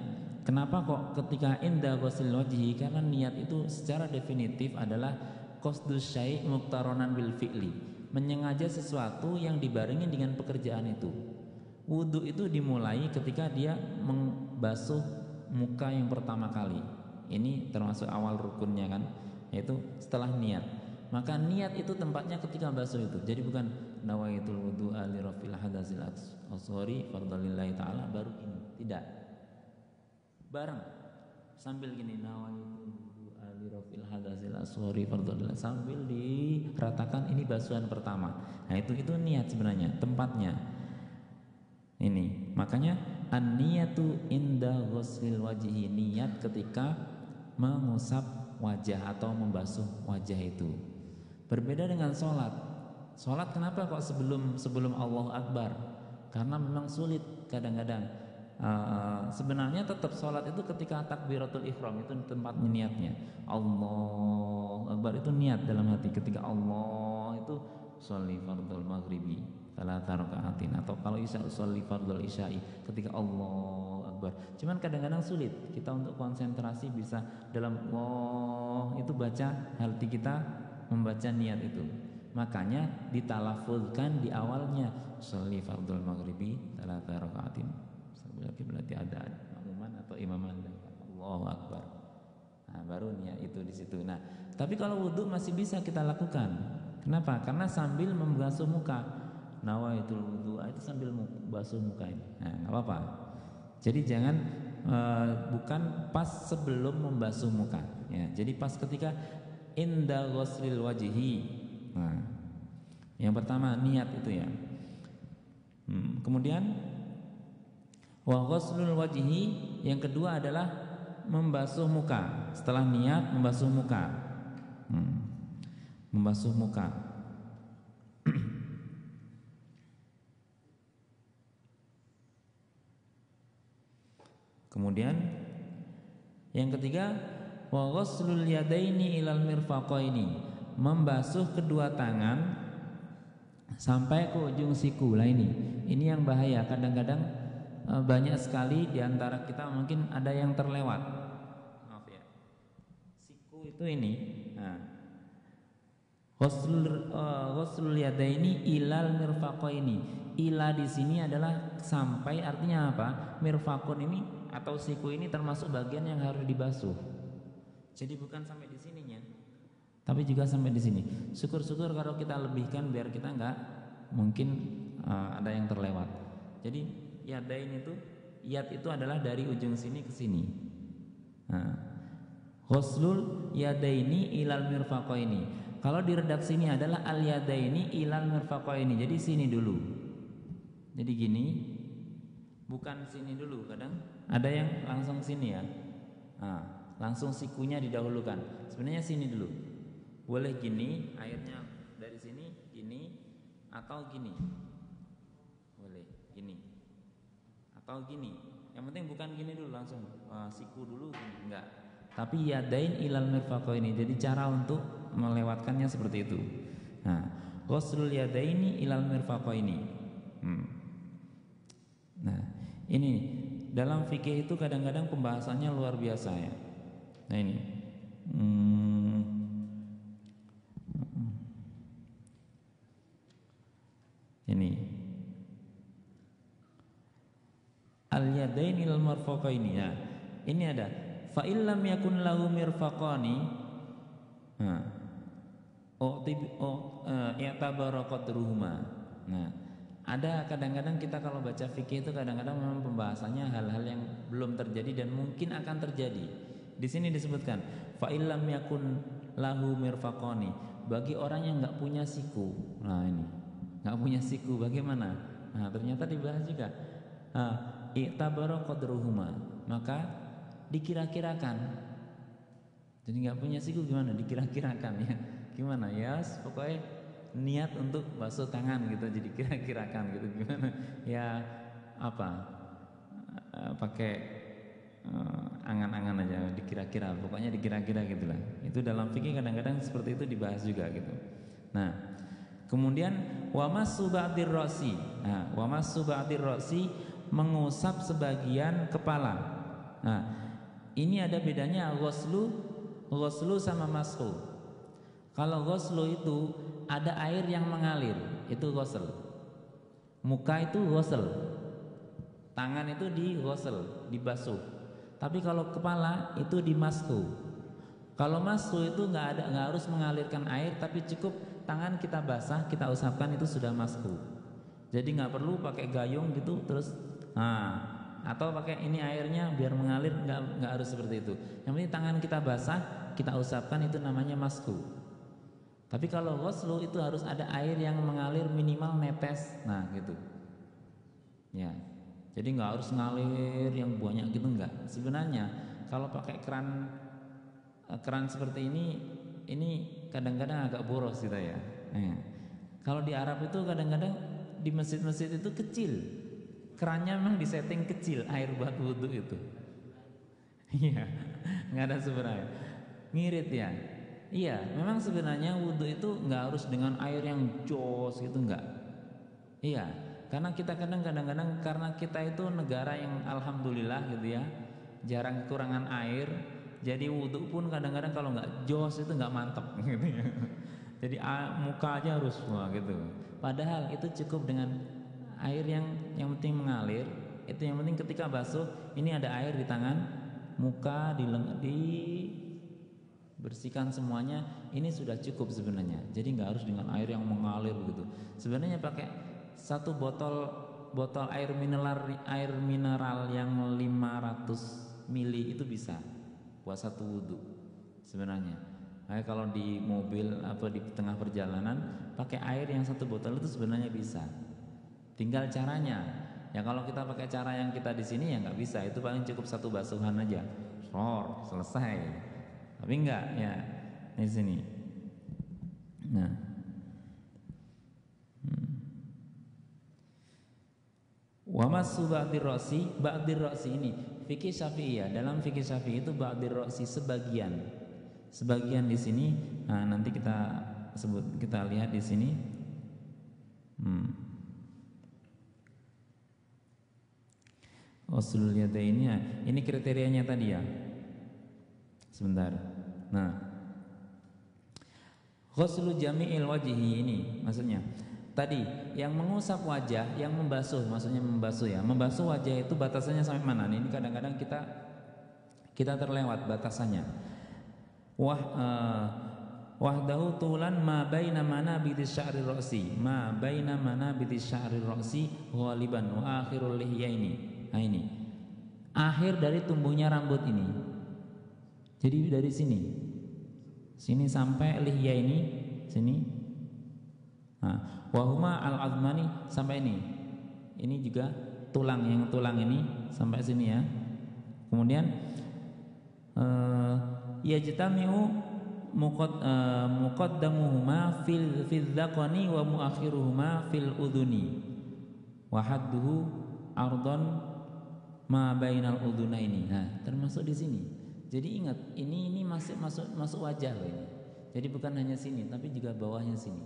kenapa kok ketika inda ghuslil wajhi? Karena niat itu secara definitif adalah qasdus syai' muqtaronan bil fi'li, menyengaja sesuatu yang dibarengi dengan pekerjaan itu. Wudu itu dimulai ketika dia membasuh muka yang pertama kali. Ini termasuk awal rukunnya kan, yaitu setelah niat. Maka niat itu tempatnya ketika basuh itu. Jadi bukan nawaitul wudu'a li rafil hadasil asghari fardalillahi ta'ala baru ini. Tidak. Bareng sambil gini nawaitul wudu'a li rafil hadasil asghari fardalillahi, sambil diratakan ini basuhan pertama. Nah, itu niat sebenarnya, tempatnya. Ini makanya an-niyatu inda ghuslil wajhi, niat ketika mengusap wajah atau membasuh wajah itu. Berbeda dengan sholat. Sholat kenapa kok sebelum Allahu Akbar? Karena memang sulit kadang-kadang. Sebenarnya tetap sholat itu ketika takbiratul ihram itu tempatnya niatnya. Allahu Akbar itu niat dalam hati. Ketika Allah itu sholli fardul maghribi salata raka'atin, atau kalau isya sholli fardul isya'i, ketika Allahu Akbar. Cuman kadang-kadang sulit kita untuk konsentrasi bisa dalam Allah itu baca, hati kita membaca niat itu. Makanya ditalafuzkan di awalnya sholli fardul maghribi salata raka'atin. Berarti ada makmuman atau imaman Allahu Akbar. Nah, baru niat itu di situ. Nah, tapi kalau wudu masih bisa kita lakukan. Kenapa? Karena sambil membasuh muka. Nawaitul wudu itu sambil basuh muka ini. Nah, enggak apa-apa. Jadi jangan bukan pas sebelum membasuh muka. Ya, jadi pas ketika inda ghuslil wajhi. Nah, yang pertama niat itu ya. Kemudian wa ghuslul wajhi, yang kedua adalah membasuh muka. Setelah niat membasuh muka. Membasuh muka. Kemudian yang ketiga wa ghuslul yadaini ilal mirfaqaini, membasuh kedua tangan sampai ke ujung siku. Lah ini yang bahaya. Kadang-kadang banyak sekali di antara kita mungkin ada yang terlewat. Maaf ya. Siku itu ini. Nah, Ghuslul yadaini ilal mirfaqaini. Ila di sini adalah sampai, artinya apa? Mirfaqun ini atau siku ini termasuk bagian yang harus dibasuh. Jadi bukan sampai di sininya, tapi juga sampai di sini. Syukur-syukur kalau kita lebihkan biar kita enggak mungkin ada yang terlewat. Jadi yadain itu, yad itu adalah dari ujung sini ke sini. Nah, ghuslul yadaini ilal mirfaqaini. Kalau di redaksi ini adalah al yadaini ilal mirfaqaini. Jadi sini dulu. Jadi gini, bukan sini dulu. Kadang ada yang langsung sini ya. Nah, langsung sikunya didahulukan. Sebenarnya sini dulu. Boleh gini, airnya dari sini gini atau gini. Boleh gini atau gini. Yang penting bukan gini dulu langsung siku dulu, enggak. Tapi yadain ilal mirfaqaini. Jadi cara untuk melewatkannya seperti itu. Nah, ghuslul yadaini ilal mirfaqaini. Nah, ini dalam fikih itu kadang-kadang pembahasannya luar biasa ya. Nah ini. Ini al-yadaini ilal mirfaqaini. Nah, ini ada fa illam yakun lahu mirfaqani. I'tabara qadruhuma. Nah, ada kadang-kadang kita kalau baca fikih itu kadang-kadang memang pembahasannya hal-hal yang belum terjadi dan mungkin akan terjadi. Di sini disebutkan fa illam yakun lahu mirfaqani, bagi orang yang enggak punya siku. Nah, ini. Enggak punya siku bagaimana? Nah, ternyata dibahas juga. I'tabara qadruhuma, maka dikira-kirakan. Jadi nggak punya siku gimana? Dikira-kirakan ya. Gimana ya? Pokoknya niat untuk basuh tangan gitu. Jadi kira-kirakan gitu. Gimana? Ya apa? Pakai angan-angan aja. Dikira-kira. Pokoknya dikira-kira gitulah. Itu dalam fikih kadang-kadang seperti itu dibahas juga gitu. Nah, kemudian wamassu ba'dir ra'si. Nah, wamassu ba'dir ra'si, mengusap sebagian kepala. Nah, ini ada bedanya ghuslu sama mashu. Kalau ghuslu itu ada air yang mengalir, itu ghusl. Muka itu ghusl. Tangan itu dighusl, dibasuh. Tapi kalau kepala itu dimashu. Kalau mashu itu nggak harus mengalirkan air, tapi cukup tangan kita basah, kita usapkan itu sudah mashu. Jadi nggak perlu pakai gayung gitu terus atau pakai ini airnya biar mengalir, nggak harus seperti itu. Yang penting tangan kita basah, kita usapkan, itu namanya mashu. Tapi kalau ghuslu itu harus ada air yang mengalir minimal netes. Nah gitu ya. Jadi nggak harus ngalir yang banyak gitu, enggak. Sebenarnya kalau pakai keran seperti ini kadang-kadang agak boros gitu ya. Kalau di Arab itu kadang-kadang di masjid-masjid itu kecil, kerannya memang disetting kecil air buat wudhu itu. Iya, nggak ada sebenarnya. Ngirit ya. Iya, memang sebenarnya wudhu itu nggak harus dengan air yang jos gitu, nggak. Iya, karena kita kadang-kadang karena kita itu negara yang alhamdulillah gitu ya, jarang kekurangan air. Jadi wudhu pun kadang-kadang kalau nggak jos itu nggak mantep gitu ya. Jadi muka aja harus semua gitu. Padahal itu cukup dengan air yang penting mengalir. Itu yang penting ketika basuh ini ada air di tangan, muka, bersihkan semuanya, ini sudah cukup sebenarnya. Jadi nggak harus dengan air yang mengalir begitu. Sebenarnya pakai satu botol air mineral yang 500 mili itu bisa buat satu wudhu sebenarnya. Nah, kalau di mobil atau di tengah perjalanan pakai air yang satu botol itu sebenarnya bisa. Tinggal caranya. Ya kalau kita pakai cara yang kita di sini ya nggak bisa. Itu paling cukup satu basuhan aja. Selesai. Tapi enggak ya di sini. Nah, wa masu ba'dir ra'si ini fikih Syafi'iyah. Dalam fikih Syafi'i itu ba'dir ra'si sebagian di sini. Nah, nanti kita lihat di sini. Ghuslul yadaini, ini kriterianya tadi ya. Sebentar. Nah, Ghuslu jami'il wajhi ini maksudnya. Tadi yang mengusap wajah, yang membasuh, maksudnya membasuh ya. Membasuh wajah itu batasannya sampai mana? Ini kadang-kadang kita terlewat batasannya. Wahdahu tulan ma baina manabiti sya'ri ra'si, ma baina manabiti sya'ri ra'si ghaliban wa akhirul lihyaini. Nah ini. Akhir dari tumbuhnya rambut ini. Jadi dari sini. Sini sampai lihya ini, sini. Nah, wahuma al-azmani sampai ini. Ini juga tulang, yang tulang ini sampai sini ya. Kemudian yajtami'u muqaddamuhuma fil dzaqani wa muakhiruhuma fil udhuni wa hadduhu ardon ma bainal udhunaini. Nah, termasuk di sini. Jadi ingat, ini masuk wajah loh ini. Jadi bukan hanya sini, tapi juga bawahnya sini.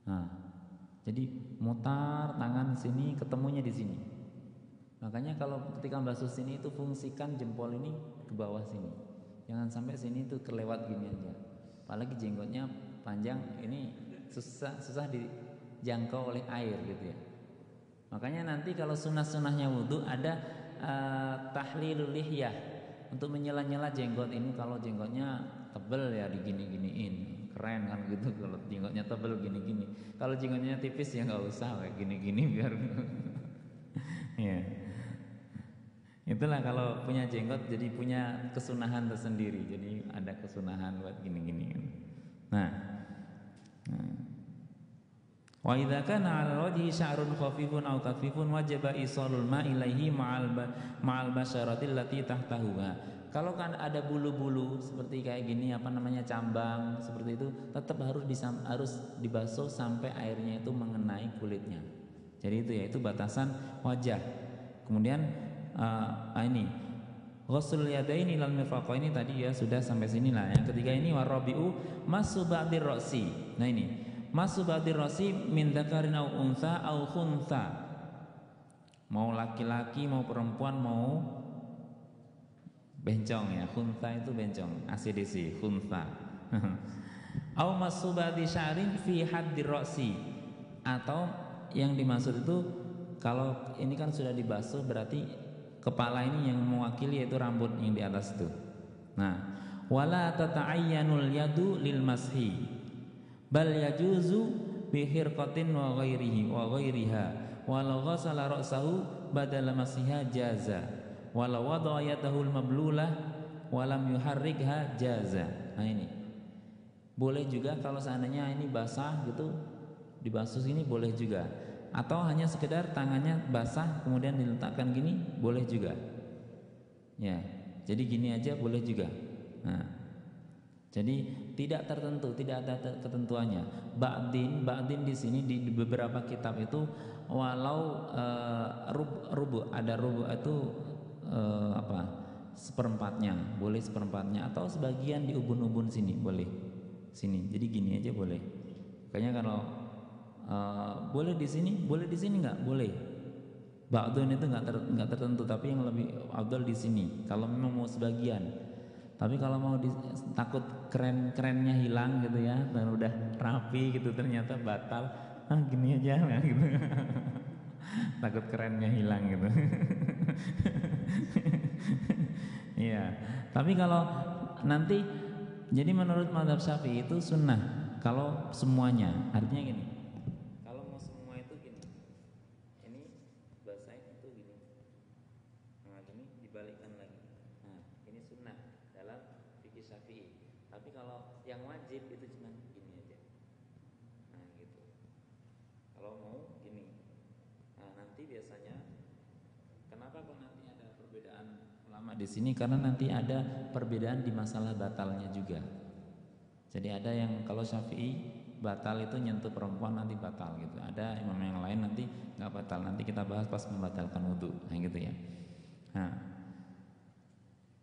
Nah, jadi mutar tangan sini, ketemunya di sini. Makanya kalau ketika basuh sini itu fungsikan jempol ini ke bawah sini. Jangan sampai sini itu kelewat gini aja. Apalagi jenggotnya panjang, ini susah dijangkau oleh air gitu ya. Makanya nanti kalau sunah-sunahnya wudhu ada tahlilul lihyah. Untuk menyela-nyela jenggot ini, kalau jenggotnya tebel ya digini-giniin, keren kan gitu. Kalau jenggotnya tebel gini-gini, kalau jenggotnya tipis ya nggak usah kayak gini-gini biar ya. Itulah kalau punya jenggot jadi punya kesunahan tersendiri. Jadi ada kesunahan buat gini-gini. Nah. Wa idza kana 'ala wajhi sya'run khafifun aw khafifun wajaba isalul ma ilaihi ma'al basyarati allati tahtahu. Kalau kan ada bulu-bulu seperti kayak gini cambang seperti itu, tetap harus dibasuh sampai airnya itu mengenai kulitnya. Jadi itu ya, itu batasan wajah. Kemudian ini ghusl yadaini lal mirfaqaini tadi ya sudah sampai sini lah. Yang ketiga ini warabi'u masu ba'dir ra'si. Nah ini masu ba'dir ra'si min dzakarin au untha au khuntha. Mau laki-laki mau perempuan mau bencong ya, khuntha itu bencong, ACDC khuntha. Au masu ba'di sya'rin fi haddir ra'si, atau yang dimaksud itu kalau ini kan sudah dibasuh berarti kepala ini yang mewakili yaitu rambut yang di atas itu. Nah, wala tata'ayyanul yadu lil mashi bal yajuzu bi hirqatin wa ghairihi wa ghairiha walau ghasala ra'sahu badala masiha jaza walau wada'a yadahu al-mablulah wa lam yuharrikha jaza. Nah ini boleh juga kalau seandainya ini basah gitu, dibasuh sini boleh juga, atau hanya sekedar tangannya basah kemudian diletakkan gini boleh juga ya, jadi gini aja boleh juga. Nah, jadi tidak tertentu, tidak ada ketentuannya. Ba'din di sini di beberapa kitab itu walau rubu ada rubu itu seperempatnya boleh, seperempatnya, atau sebagian di ubun-ubun sini boleh sini, jadi gini aja boleh. Kayaknya kalau boleh di sini nggak boleh. Ba'dun itu nggak tertentu, tapi yang lebih afdal di sini kalau memang mau sebagian. Tapi kalau mau takut keren-kerennya hilang gitu ya, dan udah rapi gitu ternyata batal, gini aja ya, gitu. Takut kerennya hilang gitu. Iya. Tapi kalau nanti jadi menurut mazhab Syafi'i itu sunnah kalau semuanya, artinya gini. Yang wajib itu cuma gini aja. Nah gitu. Kalau mau gini. Nah nanti biasanya kenapa kok nanti ada perbedaan ulama di sini? Karena nanti ada perbedaan di masalah batalnya juga. Jadi ada yang kalau Syafi'i batal itu nyentuh perempuan nanti batal gitu. Ada imam yang lain nanti nggak batal. Nanti kita bahas pas membatalkan wudhu. Nah gitu ya. Nah.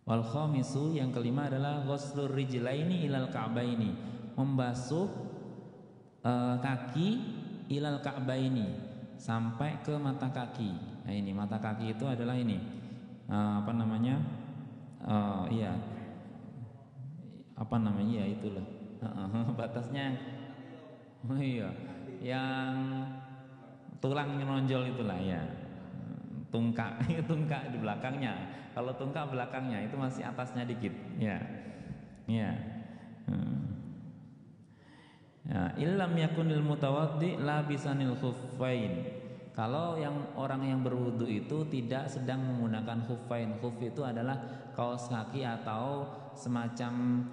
Wal khamisu yang kelima adalah ghuslur rijlaini ilal ka'baini, membasuh kaki ilal ka'baini sampai ke mata kaki. Nah ini mata kaki itu adalah ini itulah Batasnya oh iya, yang tulang menonjol itulah ya. Tungkak, tungkak di belakangnya. Kalau tungkak belakangnya itu masih atasnya dikit, ya. Ya. Ya, illam yakunil mutawaddi labisanil khuffain. Kalau yang orang yang berwudu itu tidak sedang menggunakan khuffain. Khuff itu adalah kaos kaki atau semacam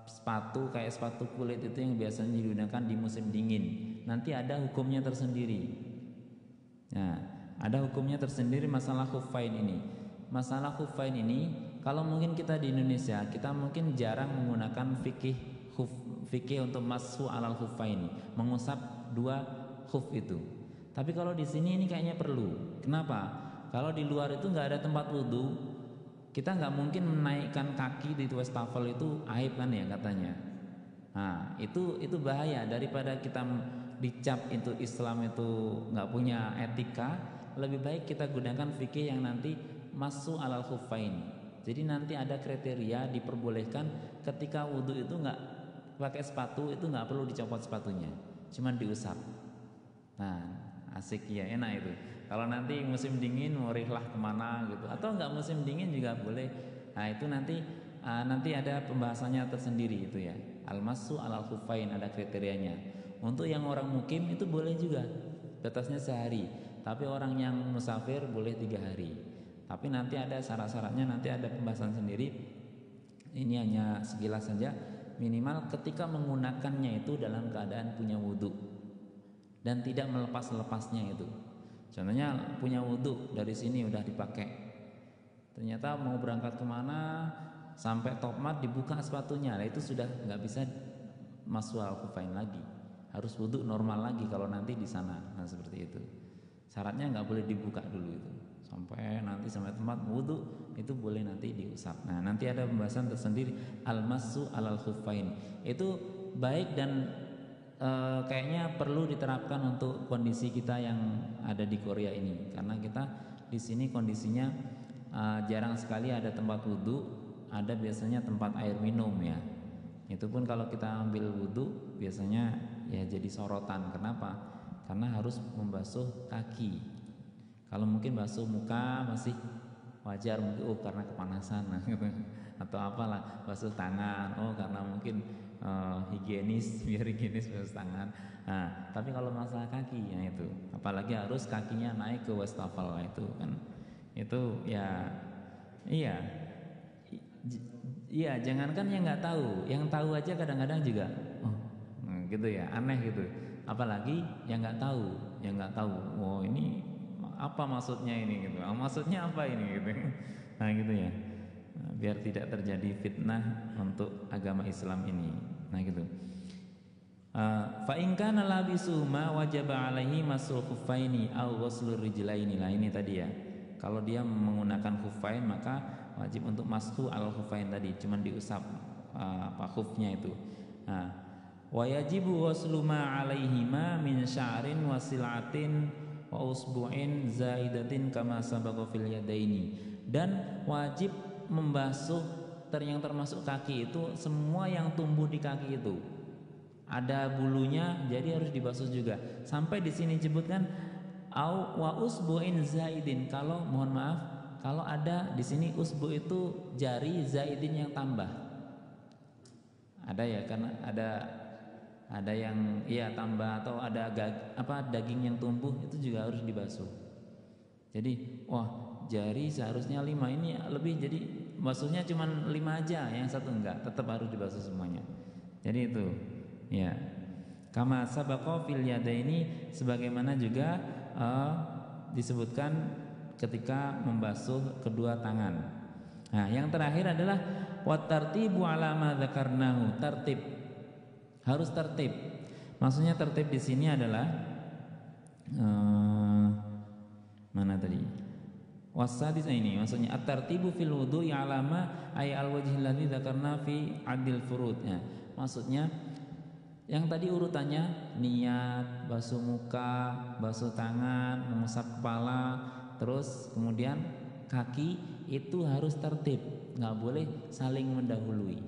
sepatu kayak sepatu kulit itu yang biasanya digunakan di musim dingin. Nanti ada hukumnya tersendiri. Nah, ada hukumnya tersendiri masalah khuffain ini. Masalah khuffain ini, kalau mungkin kita di Indonesia, kita mungkin jarang menggunakan fikih untuk mashu alal khuffaini, mengusap dua khuf itu. Tapi kalau di sini ini kayaknya perlu. Kenapa? Kalau di luar itu nggak ada tempat wudhu, kita nggak mungkin menaikkan kaki di wastafel itu aib kan ya katanya. Nah itu bahaya, daripada kita dicap itu Islam itu nggak punya etika. Lebih baik kita gunakan fikih yang nanti mashu alal khuffaini. Jadi nanti ada kriteria diperbolehkan ketika wudhu itu nggak pakai sepatu, itu nggak perlu dicopot sepatunya, cuman diusap. Nah asik ya, enak itu. Kalau nanti musim dingin mau rihlah kemana gitu, atau nggak musim dingin juga boleh. Nah itu nanti ada pembahasannya tersendiri itu ya. Al-massu alal khuffain ada kriterianya. Untuk yang orang mukim itu boleh juga, batasnya sehari. Tapi orang yang musafir boleh 3 hari. Tapi nanti ada syarat-syaratnya, nanti ada pembahasan sendiri. Ini hanya sekilas saja. Minimal ketika menggunakannya itu dalam keadaan punya wudhu dan tidak melepas-lepasnya itu. Contohnya punya wudhu, dari sini udah dipakai, ternyata mau berangkat kemana sampai top mat dibuka sepatunya, nah itu sudah nggak bisa masuk al-khuffain lagi, harus wudhu normal lagi kalau nanti di sana. Nah seperti itu syaratnya, nggak boleh dibuka dulu itu sampai nanti sampai tempat wudhu itu boleh nanti diusap. Nah nanti ada pembahasan tersendiri al-massu alal khuffain. Itu baik dan kayaknya perlu diterapkan untuk kondisi kita yang ada di Korea ini, karena kita di sini kondisinya jarang sekali ada tempat wudhu, ada biasanya tempat air minum ya. Itu pun kalau kita ambil wudhu biasanya ya jadi sorotan. Kenapa? Karena harus membasuh kaki. Kalau mungkin basuh muka masih wajar, mungkin karena kepanasan atau apalah. Basuh tangan karena mungkin higienis, biar higienis basuh tangan. Nah, tapi kalau masalah kaki ya itu, apalagi harus kakinya naik ke wastafel itu kan, itu ya iya jangankan yang nggak tahu, yang tahu aja kadang-kadang juga gitu ya, aneh gitu. Apalagi yang nggak tahu, oh ini apa maksudnya ini gitu, maksudnya apa ini gitu. Nah gitu ya, biar tidak terjadi fitnah untuk agama Islam ini. Nah gitu. Fa in kana labisuhuma wajaba alaihi masul khuffaini aw ghuslur rijlaini. Lah ini tadi ya. Kalau dia menggunakan khuffain maka wajib untuk mashu al khuffain tadi, cuman diusap khufnya itu. Wa yajibu ghuslu ma alaihima min sya'rin wa sil'atin wa usbu'in zaidatin kama sabaqa fil yadaini. Dan wajib membasuh yang termasuk kaki itu semua yang tumbuh di kaki itu. Ada bulunya, jadi harus dibasuh juga. Sampai di sini disebutkan au wa usbu'in zaidin. Kalau mohon maaf, kalau ada di sini usbu itu jari, zaidin yang tambah. Ada ya, karena ada yang tambah, atau ada daging yang tumbuh itu juga harus dibasuh. Jadi jari seharusnya 5, ini lebih, jadi basuhnya cuma 5 aja, yang satu enggak, tetap harus dibasuh semuanya. Jadi itu ya, kama sabaqa fil yadaini, sebagaimana juga disebutkan ketika membasuh kedua tangan. Nah yang terakhir adalah wat tartibu ala ma dzakarnahu, tertib, harus tertib. Maksudnya tertib di sini adalah mana tadi? Wasadis ini maksudnya at-tartibu fil wudu'i alama ay al-wajhil ladzi dzakarna fi adil furud. Ya, maksudnya yang tadi urutannya niat, basuh muka, basuh tangan, mengusap kepala, terus kemudian kaki itu harus tertib, nggak boleh saling mendahului.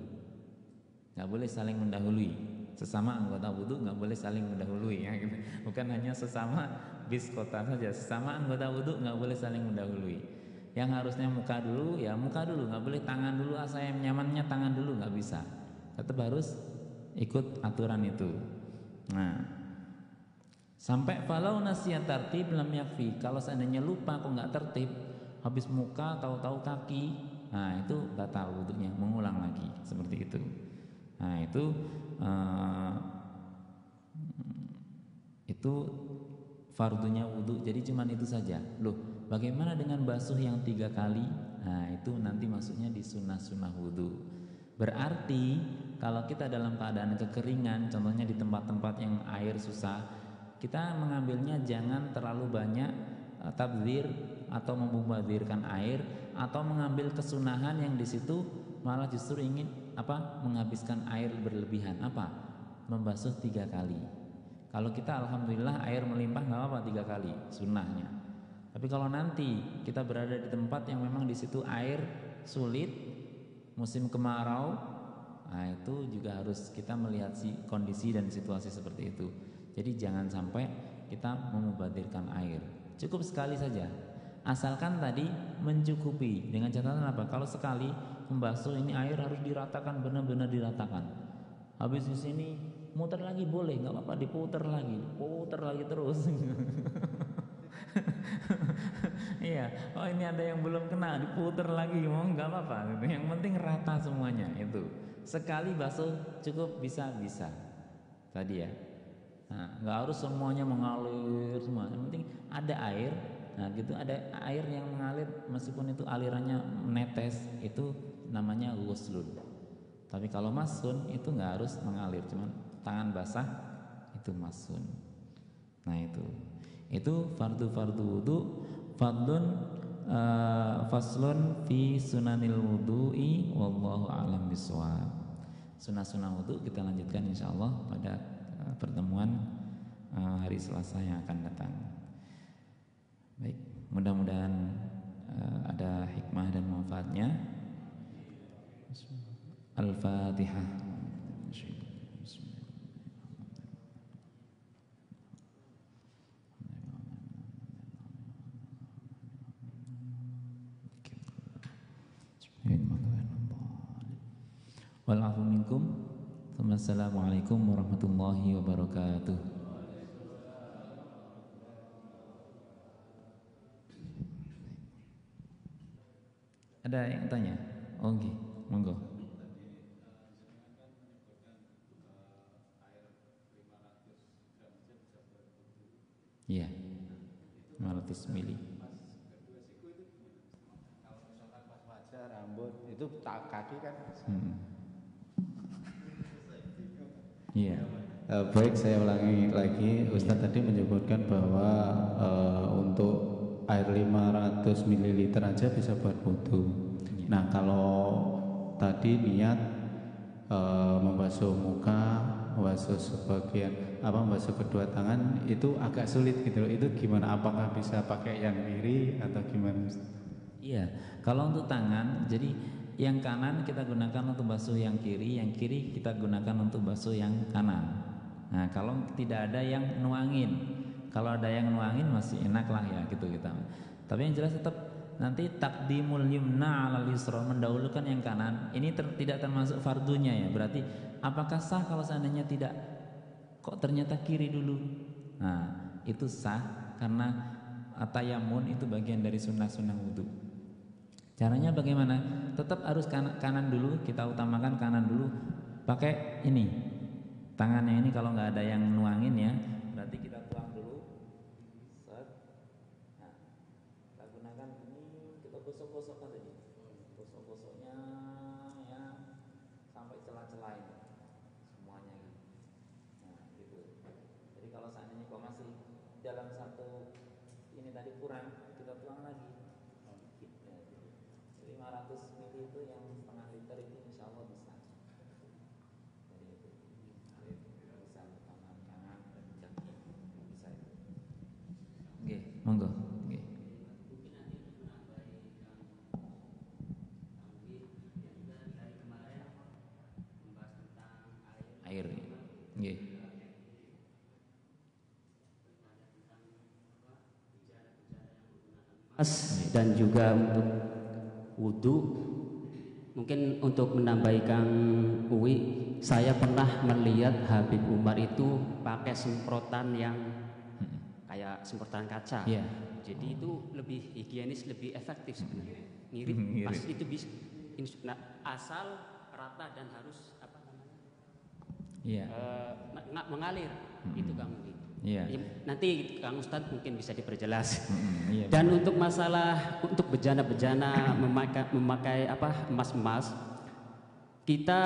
nggak boleh saling mendahului. Sesama anggota wudhu nggak boleh saling mendahului ya, gitu. Bukan hanya sesama bis kota saja, sesama anggota wudhu nggak boleh saling mendahului. Yang harusnya muka dulu ya muka dulu, nggak boleh tangan dulu, saya nyamannya tangan dulu, nggak bisa. Tetap harus ikut aturan itu. Nah, sampai falau nasiyat tertib lam yakfi. Kalau seandainya lupa kok nggak tertib, habis muka tahu-tahu kaki, nah itu batal wudhunya, mengulang lagi seperti itu. Nah itu fardunya wudhu. Jadi cuman itu saja. Loh, bagaimana dengan basuh yang 3 kali? Nah itu nanti masuknya di sunnah-sunnah wudhu. Berarti kalau kita dalam keadaan kekeringan, contohnya di tempat-tempat yang air susah, kita mengambilnya jangan terlalu banyak tabdzir atau membazirkan air, atau mengambil kesunahan yang di situ malah justru ingin menghabiskan air berlebihan, membasuh 3 kali. Kalau kita alhamdulillah air melimpah nggak apa-apa 3 kali sunnahnya. Tapi kalau nanti kita berada di tempat yang memang di situ air sulit, musim kemarau, nah itu juga harus kita melihat kondisi dan situasi seperti itu. Jadi jangan sampai kita memubazirkan air. Cukup sekali saja. Asalkan tadi mencukupi. Dengan catatan apa? Kalau sekali membasuh ini air harus diratakan, benar-benar diratakan. Habis di sini muter lagi boleh, nggak apa-apa, puter lagi terus. Iya, oh ini ada yang belum kena, diputer lagi, mau nggak apa-apa. Yang penting rata semuanya itu. Sekali basuh cukup, bisa tadi ya. Nah, nggak harus semuanya mengalir semua. Yang penting ada air. Nah, gitu ada air yang mengalir meskipun itu alirannya menetes, itu namanya ghuslun. Tapi kalau masun itu nggak harus mengalir, cuman tangan basah itu masun. Nah itu fardu wudu. Faslun fi sunanil wudu'i wallahu a'lam bishawab. Sunah-sunah wudu kita lanjutkan insyaallah pada pertemuan hari Selasa yang akan datang. Baik, mudah-mudahan ada hikmah dan manfaatnya. Al-Fatihah. Wal-afu minkum. Assalamualaikum warahmatullahi wabarakatuh. Ada yang tanya? Oke, monggo. Iya, 500 mili. Kalau misalkan pas wajah, rambut, itu kaki kan? Iya. Baik, saya ulangi lagi. Ustadz tadi menyebutkan bahwa untuk air 500 ml aja bisa buat wudu. Nah, kalau tadi niat membasuh muka, membasuh membasuh kedua tangan, itu agak sulit gitu loh. Itu gimana? Apakah bisa pakai yang kiri atau gimana? Iya, kalau untuk tangan, jadi yang kanan kita gunakan untuk basuh yang kiri kita gunakan untuk basuh yang kanan. Nah, kalau tidak ada yang nuangin, kalau ada yang nuangin masih enak lah ya gitu kita. Tapi yang jelas tetap nanti takdimul yumna 'alal yusra, mendahulukan yang kanan. Ini tidak termasuk fardunya ya. Berarti apakah sah kalau seandainya tidak? Kok ternyata kiri dulu? Nah, itu sah karena tayamun itu bagian dari sunnah-sunnah wudu. Caranya bagaimana? Tetap harus kanan dulu, kita utamakan kanan dulu. Pakai ini, tangannya ini kalau nggak ada yang nuangin ya, berarti kita tuang dulu. Set. Nah, kita gunakan ini, kita gosok-gosokkan tadi. Gosok-gosoknya ya sampai celah-celah ini, semuanya gitu. Nah, gitu. Jadi kalau seandainya kok masih dalam satu ini tadi kurang, kita tuang lagi. 500 ml itu yang setengah liter itu insya Allah bisa. Jadi itu bisa tangan kanan dan kaki bisa itu. Oke, monggo. Oke. dan juga untuk wudhu. Mungkin untuk menambahi Kang Uwi, saya pernah melihat Habib Umar itu pakai semprotan yang kayak semprotan kaca. Iya. Jadi itu lebih higienis, lebih efektif sebenarnya. Ngirit pas itu bisa, asal rata dan harus apa namanya? Iya. Mengalir. Itu Kang Uwi. Iya. Nanti Kang Ustadz mungkin bisa diperjelas. Iya. Dan untuk masalah untuk bejana-bejana memakai apa emas-emas, kita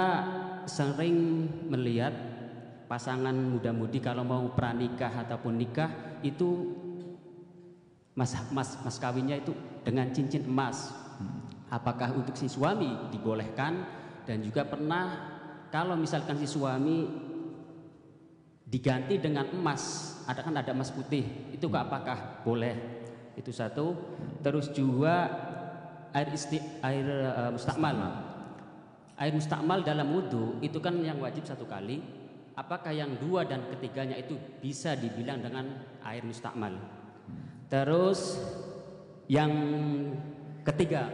sering melihat pasangan muda-mudi kalau mau pranikah ataupun nikah itu mas kawinnya itu dengan cincin emas. Apakah untuk si suami dibolehkan? Dan juga pernah kalau misalkan si suami diganti dengan emas, ada emas putih, itu apakah boleh? Itu satu. Terus juga air mustakmal. Air mustakmal dalam wudhu itu kan yang wajib 1 kali. Apakah yang 2 dan ketiganya itu bisa dibilang dengan air mustakmal? Terus yang ketiga,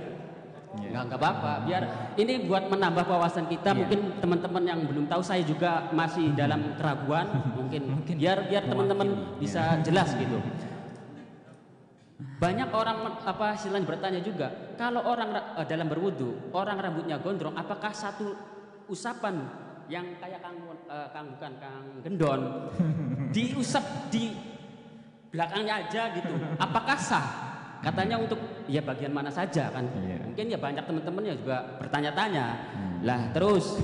nggak apa-apa. Biar ini buat menambah wawasan kita. Mungkin teman-teman yang belum tahu, saya juga masih dalam keraguan. Mungkin biar teman-teman bisa jelas gitu. Banyak orang istilahnya bertanya juga, kalau orang dalam berwudu, orang rambutnya gondrong, apakah satu usapan yang kayak Kang Gendon diusap di belakangnya aja gitu, apakah sah? Katanya untuk ya bagian mana saja kan. Mungkin ya banyak teman-temannya juga bertanya-tanya. Lah terus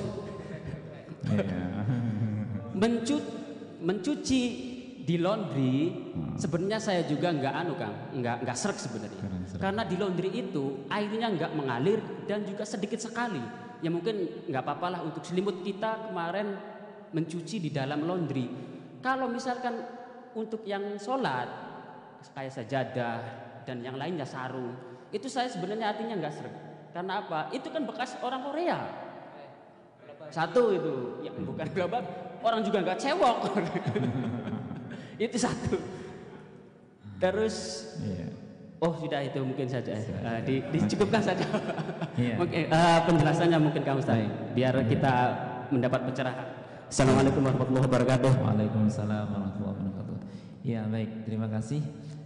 mencuci di laundry sebenarnya saya juga nggak srek sebenarnya. Karena di laundry itu airnya nggak mengalir dan juga sedikit sekali. Ya mungkin nggak apa-apalah untuk selimut kita kemarin mencuci di dalam laundry. Kalau misalkan untuk yang sholat kayak sajadah dan yang lainnya sarung, itu saya sebenarnya artinya nggak srek. Karena apa? Itu kan bekas orang Korea. Satu itu, ya bukan gerabak, orang juga nggak cewek. Itu satu. Terus, oh sudah itu mungkin saja. Dicukupkan saja. Mungkin penjelasannya mungkin Kang Ustaz, biar kita mendapat pencerahan. Assalamualaikum warahmatullahi wabarakatuh. Waalaikumsalam warahmatullahi wabarakatuh. Ya baik, terima kasih.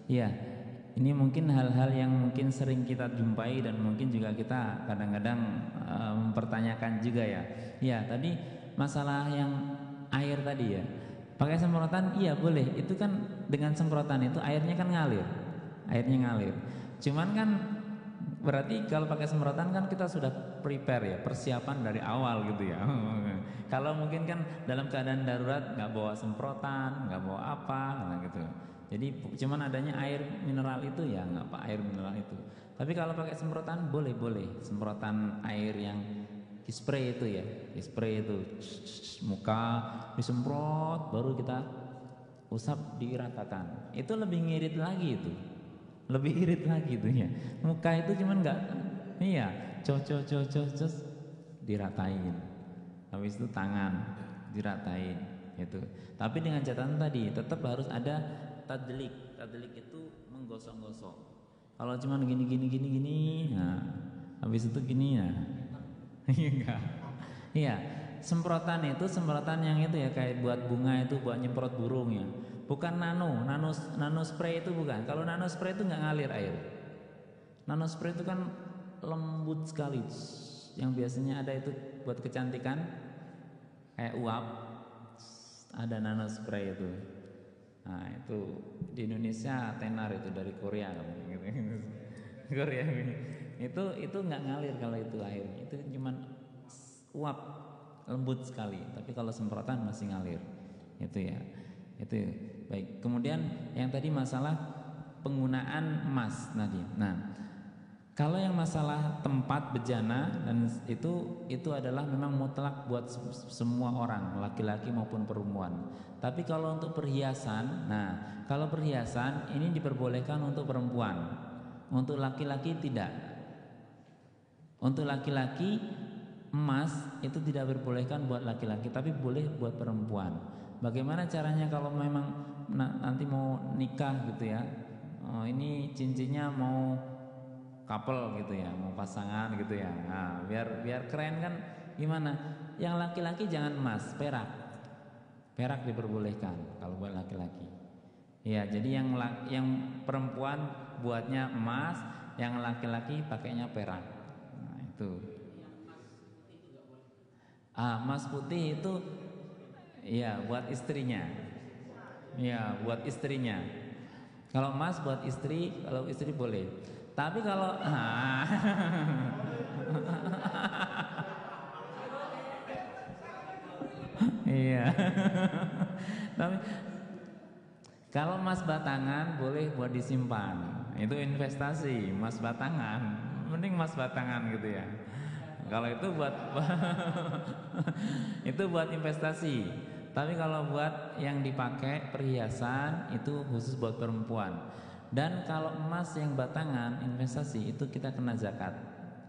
Ya, ini mungkin hal-hal yang mungkin sering kita jumpai dan mungkin juga kita kadang-kadang mempertanyakan juga ya. Ya, tadi masalah yang air tadi ya. Pakai semprotan iya boleh. Itu kan dengan semprotan itu airnya kan ngalir. Airnya ngalir. Cuman kan berarti kalau pakai semprotan kan kita sudah prepare ya, persiapan dari awal gitu ya. Kalau mungkin kan dalam keadaan darurat nggak bawa semprotan, nggak bawa apa, nah gitu. Jadi cuman adanya air mineral itu ya nggak apa air mineral itu. Tapi kalau pakai semprotan boleh, semprotan air yang spray itu ya, spray itu muka disemprot baru kita usap diratakan. Itu lebih ngirit lagi itu, lebih irit lagi itu ya. Muka itu cuman nggak, iya, cos diratain. Habis itu tangan diratain itu. Tapi dengan catatan tadi tetap harus ada tadlik. Tadlik itu menggosok-gosok. Kalau cuma gini, nah habis itu gini ya, enggak. Iya, semprotan itu semprotan yang itu ya kayak buat bunga itu buat nyemprot burung ya. Bukan nano spray itu bukan. Kalau nano spray itu nggak ngalir air. Nano spray itu kan lembut sekali. Yang biasanya ada itu buat kecantikan kayak uap. Ada nano spray itu. Nah itu di Indonesia tenar itu dari Korea gitu. Korea itu nggak ngalir kalau itu airnya, itu cuman uap lembut sekali. Tapi kalau semprotan masih ngalir itu ya. Itu baik. Kemudian yang tadi masalah penggunaan emas tadi. Nah kalau yang masalah tempat bejana dan itu adalah memang mutlak buat semua orang, laki-laki maupun perempuan. Tapi kalau untuk perhiasan, nah kalau perhiasan ini diperbolehkan untuk perempuan, untuk laki-laki tidak. Untuk laki-laki emas itu tidak diperbolehkan buat laki-laki, tapi boleh buat perempuan. Bagaimana caranya kalau memang nanti mau nikah gitu ya, oh, ini cincinnya mau couple gitu ya, mau pasangan gitu ya. Nah, biar keren kan gimana? Yang laki-laki jangan emas, perak. Perak diperbolehkan kalau buat laki-laki. Ya, jadi yang perempuan buatnya emas, yang laki-laki pakainya perak. Nah, itu. Emas putih itu ya buat istrinya. Ya, buat istrinya. Kalau emas buat istri, kalau istri boleh. Tapi kalau iya. Tapi kalau emas batangan boleh buat disimpan. Itu investasi, emas batangan. Mending emas batangan gitu ya. Kalau itu buat itu buat investasi. Tapi kalau buat yang dipakai perhiasan itu khusus buat perempuan. Dan kalau emas yang batangan investasi itu kita kena zakat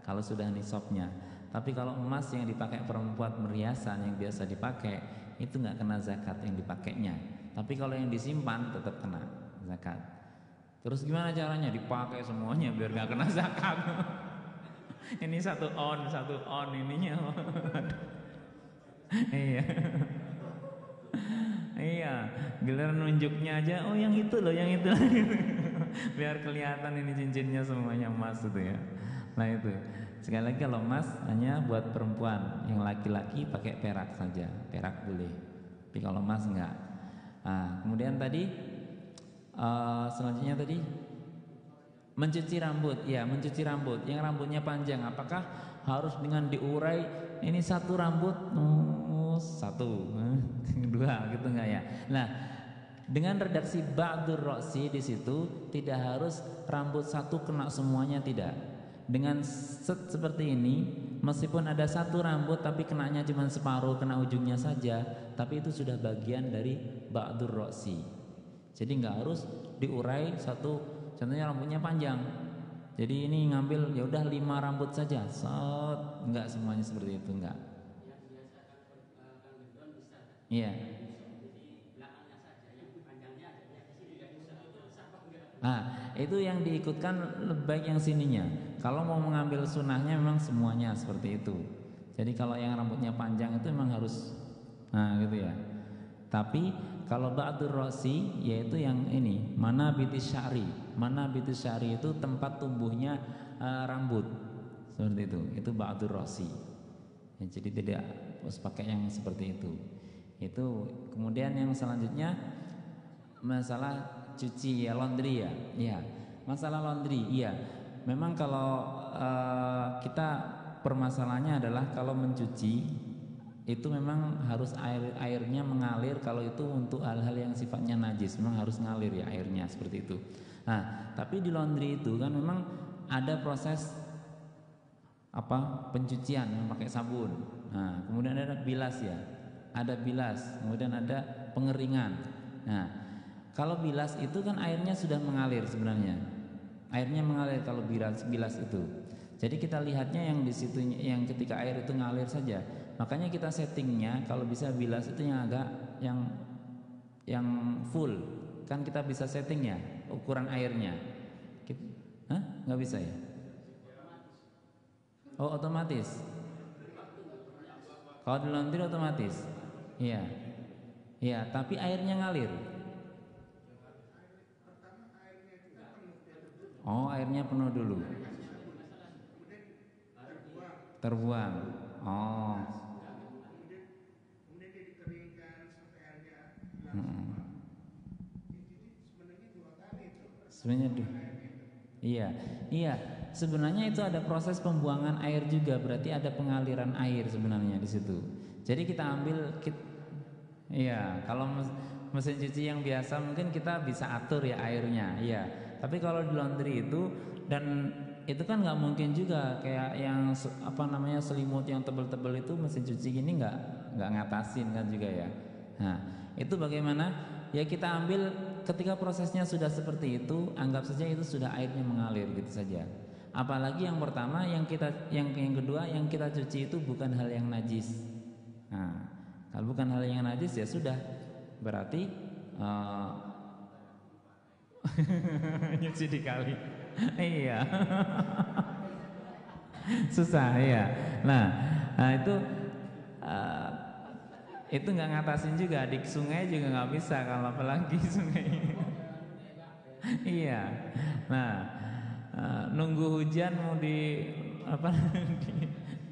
kalau sudah nisabnya. Tapi kalau emas yang dipakai perempuan perhiasan yang biasa dipakai itu nggak kena zakat yang dipakainya. Tapi kalau yang disimpan tetap kena zakat. Terus gimana caranya? Dipakai semuanya biar nggak kena zakat. Ini satu on ininya. Iya. Iya, giliran nunjuknya aja, oh yang itu loh, yang itu. Biar kelihatan ini cincinnya semuanya emas gitu ya. Nah itu. Sekali lagi kalau emas hanya buat perempuan, yang laki-laki pakai perak saja, perak boleh. Tapi kalau emas enggak. Nah, kemudian tadi selanjutnya tadi mencuci rambut, ya mencuci rambut. Yang rambutnya panjang, apakah harus dengan diurai? Ini satu rambut, satu, dua, gitu enggak ya? Nah, dengan redaksi ba'dur roksi di situ tidak harus rambut satu kena semuanya, tidak. Dengan seperti ini, meskipun ada satu rambut tapi kenanya cuma separuh, kena ujungnya saja, tapi itu sudah bagian dari ba'dur roksi. Jadi nggak harus diurai satu. Contohnya rambutnya panjang, jadi ini ngambil ya udah 5 rambut saja, nggak semuanya seperti itu, nggak. Iya. Itu yang diikutkan baik yang sininya. Kalau mau mengambil sunnahnya memang semuanya seperti itu. Jadi kalau yang rambutnya panjang itu memang harus, gitu ya. Tapi kalau ba'dur rosi yaitu yang ini, mana bitis syari. Mana bitis syari itu tempat tumbuhnya rambut. Seperti itu ba'dur rosi. Ya, jadi tidak harus pakai yang seperti itu. Itu kemudian yang selanjutnya masalah cuci ya, laundry ya. Iya, masalah laundry. Iya. Memang kalau kita permasalahannya adalah kalau mencuci itu memang harus airnya mengalir. Kalau itu untuk hal-hal yang sifatnya najis memang harus ngalir ya airnya seperti itu. Nah, tapi di laundry itu kan memang ada proses pencucian yang pakai sabun. Nah, kemudian ada bilas ya. Ada bilas, kemudian ada pengeringan. Nah, kalau bilas itu kan airnya sudah mengalir sebenarnya. Airnya mengalir kalau bilas itu. Jadi kita lihatnya yang di situ, yang ketika air itu ngalir saja. Makanya kita settingnya kalau bisa bilas itu yang agak yang full. Kan kita bisa settingnya ukuran airnya. Nggak bisa ya? Oh, otomatis. Kalau di laundry otomatis. Iya. Iya, tapi airnya ngalir. Oh, airnya penuh dulu. Terbuang. Oh. Sebenarnya iya. Sebenarnya itu ada proses pembuangan air juga, berarti ada pengaliran air sebenarnya di situ. Jadi kita ambil, kalau mesin cuci yang biasa mungkin kita bisa atur ya airnya, iya. Tapi kalau di laundry itu, dan itu kan nggak mungkin juga kayak yang selimut yang tebel-tebel itu mesin cuci ini nggak ngatasin kan juga ya. Nah, itu bagaimana? Ya kita ambil ketika prosesnya sudah seperti itu, anggap saja itu sudah airnya mengalir gitu saja. Apalagi yang pertama, yang kedua yang kita cuci itu bukan hal yang najis. Nah, kalau bukan hal yang najis ya sudah, berarti Nyuci di kali. Iya. Susah ya. Nah uh, itu nggak ngatasin juga di sungai juga nggak bisa kalau apalagi sungai. Iya. Nah nunggu hujan mau di apa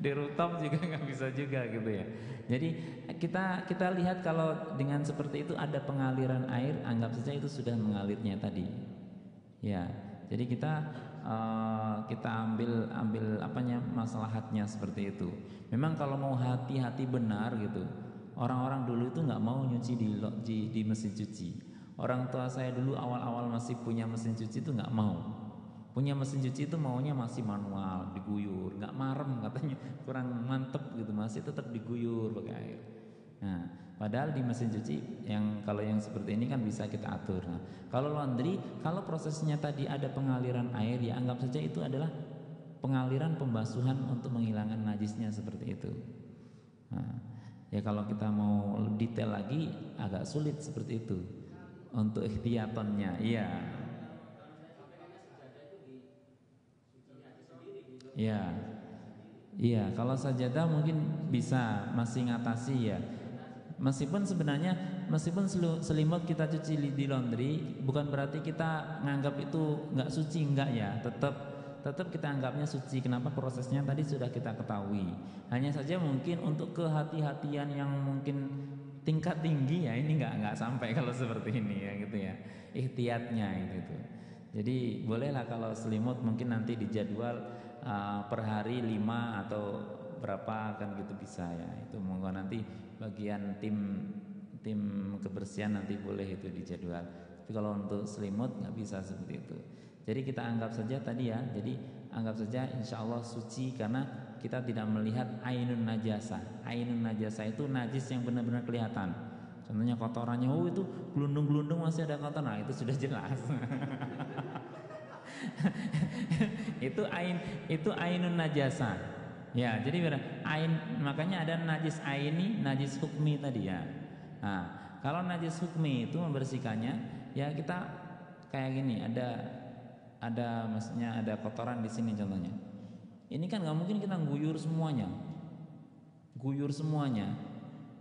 di rooftop juga nggak bisa juga gitu ya. Jadi kita lihat kalau dengan seperti itu ada pengaliran air, anggap saja itu sudah mengalirnya tadi. Ya, jadi kita ambil apanya maslahatnya seperti itu. Memang kalau mau hati-hati benar gitu, orang-orang dulu itu nggak mau nyuci di mesin cuci. Orang tua saya dulu awal-awal masih punya mesin cuci itu nggak mau. Punya mesin cuci itu maunya masih manual, diguyur, nggak marem katanya, kurang mantep gitu, masih tetap diguyur pakai air. Nah, padahal di mesin cuci kalau yang seperti ini kan bisa kita atur. Nah, kalau laundry, kalau prosesnya tadi ada pengaliran air, ya anggap saja itu adalah pengaliran pembasuhan untuk menghilangkan najisnya seperti itu. Nah, ya kalau kita mau detail lagi agak sulit seperti itu untuk ikhtiyatonnya, iya. Iya, iya. Kalau sajadah mungkin bisa masih ngatasi ya. Meskipun selimut kita cuci di laundry, bukan berarti kita nganggap itu nggak suci, enggak ya. Tetap kita anggapnya suci. Kenapa? Prosesnya tadi sudah kita ketahui. Hanya saja mungkin untuk kehati-hatian yang mungkin tingkat tinggi ya ini nggak sampai kalau seperti ini ya gitu ya. Ihtiyatnya gitu. Jadi bolehlah kalau selimut mungkin nanti dijadwal per hari 5 atau berapa kan gitu bisa ya. Itu monggo nanti bagian tim kebersihan nanti boleh itu dijadwal. Tapi kalau untuk selimut nggak bisa seperti itu. Jadi kita anggap saja tadi ya. Jadi anggap saja insya Allah suci karena kita tidak melihat ainun najasa. Ainun najasa itu najis yang benar-benar kelihatan. Contohnya kotorannya, oh itu gelundung-gelundung masih ada kotoran, nah itu sudah jelas. itu ainun najasa. Ya, jadi makanya ada najis aini, najis hukmi tadi ya. Nah, kalau najis hukmi itu membersihkannya, ya kita kayak gini, ada maksudnya ada kotoran di sini contohnya. Ini kan nggak mungkin kita guyur semuanya.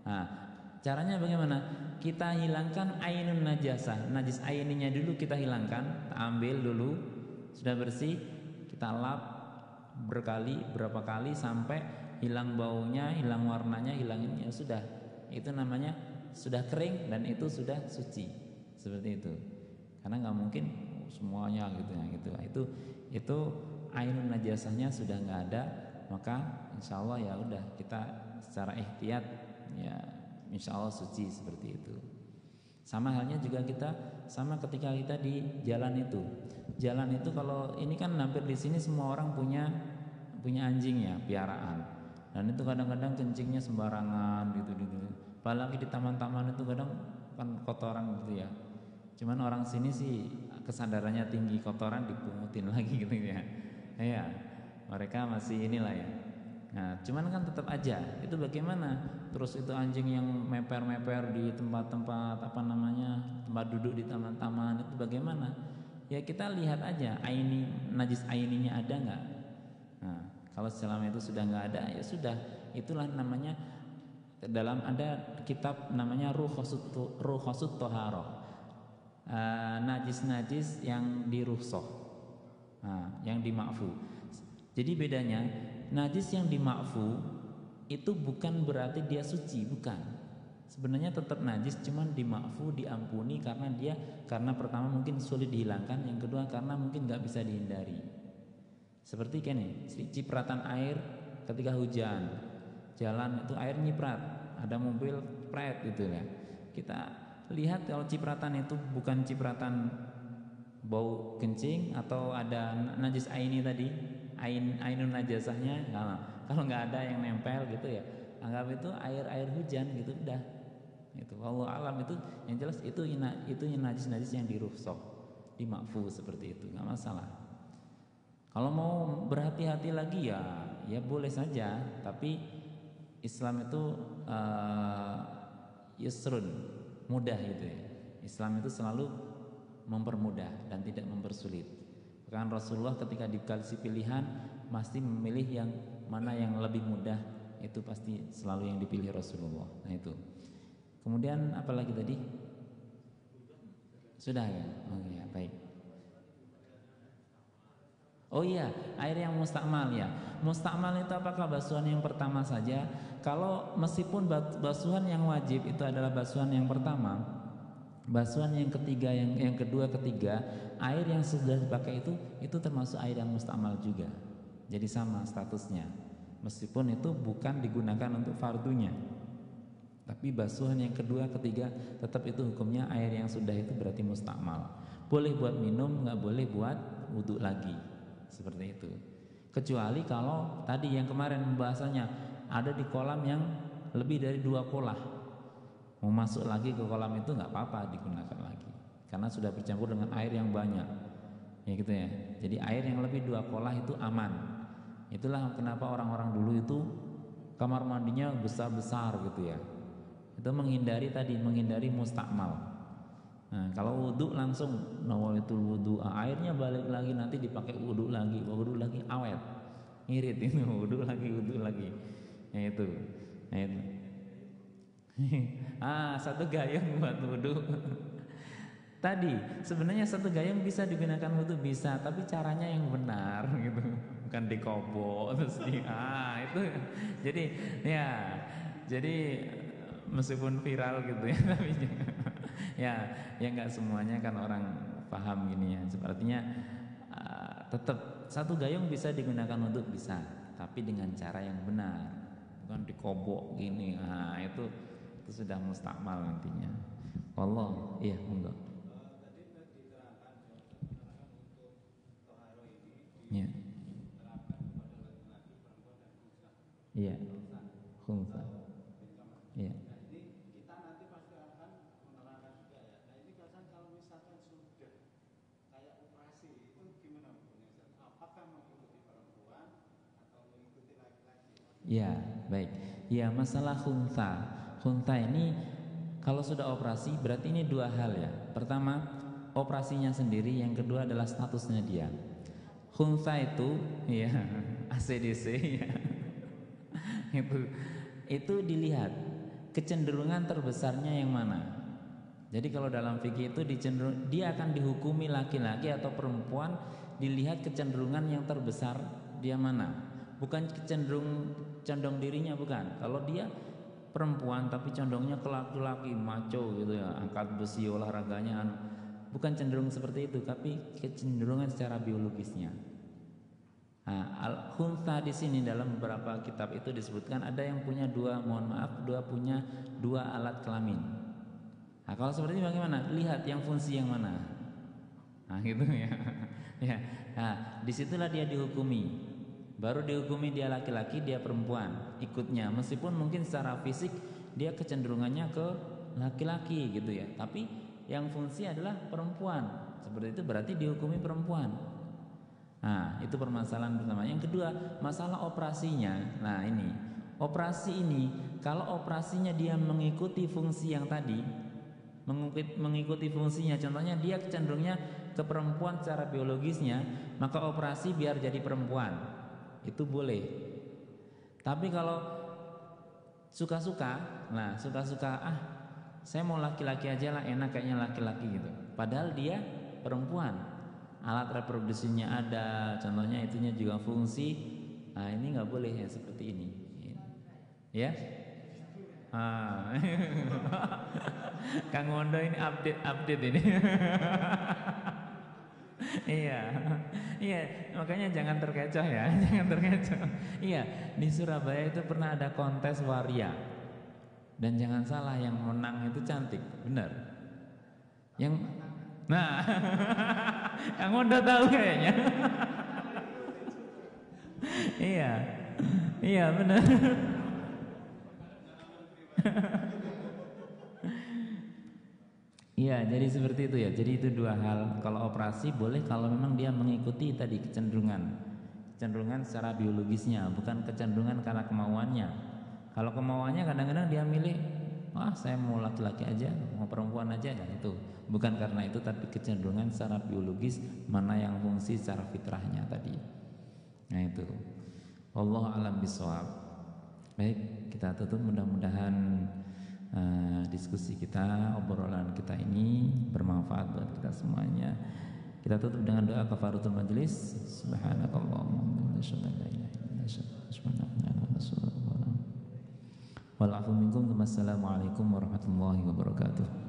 Nah, caranya bagaimana? Kita hilangkan ainun najasa, najis aininya dulu kita hilangkan, ambil dulu, sudah bersih, kita lap berapa kali sampai hilang baunya, hilang warnanya, hilangin ya sudah. Itu namanya sudah kering dan itu sudah suci. Seperti itu. Karena nggak mungkin semuanya gitu ya gitu. Itu ainun najasahnya sudah nggak ada, maka insya Allah ya udah kita secara ihtiyat ya insya Allah suci seperti itu. Sama halnya juga ketika kita di jalan itu. Jalan itu kalau ini kan hampir di sini semua orang punya anjing ya, piaraan. Dan itu kadang-kadang kencingnya sembarangan gitu. Apalagi di taman-taman itu kadang kan kotoran gitu ya. Cuman orang sini sih kesadarannya tinggi, kotoran dipungutin lagi gitu ya. Ya, mereka masih inilah ya. Nah, cuman kan tetap aja itu bagaimana? Terus itu anjing yang meper-meper di tempat-tempat tempat duduk di taman-taman itu bagaimana? Ya kita lihat aja najis aininya ada nggak? Nah, kalau selama itu sudah nggak ada ya sudah, itulah namanya dalam ada kitab namanya Rukhsut Thaharah. Najis-najis yang dirukhsah. Yang dima'fu. Jadi bedanya najis yang dima'fu itu bukan berarti dia suci, bukan. Sebenarnya tetap najis, cuman dima'fu, diampuni karena pertama mungkin sulit dihilangkan, yang kedua karena mungkin nggak bisa dihindari. Seperti ini, cipratan air ketika hujan, jalan itu air nyiprat, ada mobil pret gitu ya. Kita lihat kalau cipratan itu bukan cipratan bau kencing atau ada najis aini tadi, ainun najasahnya, kalau nggak ada yang nempel gitu ya, anggap itu air hujan gitu udah. Itu wallahu alam, itu yang jelas itu najis yang dirukhsah, dima'fu seperti itu, nggak masalah. Kalau mau berhati-hati lagi ya boleh saja, tapi Islam itu yusrun, mudah gitu ya. Islam itu selalu mempermudah dan tidak mempersulit. Bahkan Rasulullah ketika dikasih pilihan pasti memilih yang mana yang lebih mudah, itu pasti selalu yang dipilih Rasulullah. Nah itu. Kemudian apa lagi tadi? Sudah ya? Oh ya, baik. Oh iya, air yang mustakmal ya. Mustakmal itu apakah basuhan yang pertama saja? Kalau meskipun basuhan yang wajib itu adalah basuhan yang pertama, basuhan yang ketiga, yang kedua, ketiga, air yang sudah dipakai itu termasuk air yang mustakmal juga. Jadi sama statusnya. Meskipun itu bukan digunakan untuk fardunya. Tapi basuhan yang kedua, ketiga tetap itu hukumnya air yang sudah itu berarti mustakmal. Boleh buat minum, nggak boleh buat wudhu lagi. Seperti itu. Kecuali kalau tadi yang kemarin pembahasannya ada di kolam yang lebih dari 2 kolah, mau masuk lagi ke kolam itu nggak apa-apa digunakan lagi, karena sudah bercampur dengan air yang banyak, ya gitu ya. Jadi air yang lebih 2 kolah itu aman. Itulah kenapa orang-orang dulu itu kamar mandinya besar-besar gitu ya. Itu menghindari mustakmal. Nah, kalau wudhu langsung nawaitul wudhu, airnya balik lagi nanti dipakai wudhu lagi awet, ngirit itu wudhu lagi. Nah itu. Satu gayung buat wudhu. Tadi sebenarnya satu gayung bisa digunakan wudhu bisa, tapi caranya yang benar gitu, bukan dikobok terus itu. Jadi meskipun viral gitu ya, tapi ya nggak semuanya kan orang paham gini ya. Artinya tetap satu gayung bisa digunakan untuk bisa, tapi dengan cara yang benar, bukan dikobok gini. Itu sudah mustakmal nantinya. Allah, iya enggak. Ya. Iya. Khunsa. Iya. Ya, baik. Ya, masalah khunta ini kalau sudah operasi berarti ini 2 hal ya. Pertama, operasinya sendiri, yang kedua adalah statusnya dia. Khunta itu ya ACDC ya. itu dilihat kecenderungan terbesarnya yang mana. Jadi kalau dalam fikih itu dia akan dihukumi laki-laki atau perempuan dilihat kecenderungan yang terbesar dia mana. Bukan condong dirinya, bukan. Kalau dia perempuan tapi condongnya ke laki-laki, maco gitu ya, angkat besi olahraganya, bukan cenderung seperti itu, tapi kecenderungan secara biologisnya. Al-khunsa di sini dalam beberapa kitab itu disebutkan ada yang punya punya dua alat kelamin. Kalau seperti ini bagaimana? Lihat yang fungsi yang mana. Gitu ya. Disitulah dia dihukumi. Baru dihukumi dia laki-laki, dia perempuan ikutnya, meskipun mungkin secara fisik dia kecenderungannya ke laki-laki gitu ya, tapi yang fungsi adalah perempuan. Seperti itu berarti dihukumi perempuan. Itu permasalahan pertama. Yang kedua, masalah operasinya. Nah ini, operasi ini kalau operasinya dia mengikuti fungsi yang tadi, mengikuti fungsinya, contohnya dia kecenderungnya ke perempuan secara biologisnya, maka operasi biar jadi perempuan itu boleh. Tapi kalau suka-suka, saya mau laki-laki aja lah, enak kayaknya laki-laki gitu, padahal dia perempuan, alat reproduksinya ada, contohnya itunya juga fungsi, ini nggak boleh ya seperti ini ya. Kang Wondo ini update ini. Iya, makanya jangan terkecoh ya, jangan terkecoh. Iya, di Surabaya itu pernah ada kontes waria, dan jangan salah yang menang itu cantik, benar. Kang Wondo tahu kayaknya. Iya benar. Iya, jadi seperti itu ya. Jadi itu 2 hal. Kalau operasi boleh kalau memang dia mengikuti tadi kecenderungan secara biologisnya, bukan kecenderungan karena kemauannya. Kalau kemauannya kadang-kadang dia milih wah saya mau laki-laki aja, mau perempuan aja, nah itu bukan karena itu, tapi kecenderungan secara biologis mana yang fungsi secara fitrahnya tadi. Nah itu, wallahu a'lam bishawab. Baik, kita tutup, mudah-mudahan diskusi kita, obrolan kita ini bermanfaat buat kita semuanya. Kita tutup dengan doa kafaratul majelis. Subhanakallahumma wa bihamdika. Wal afu minkum. Wassalamualaikum warahmatullahi wabarakatuh.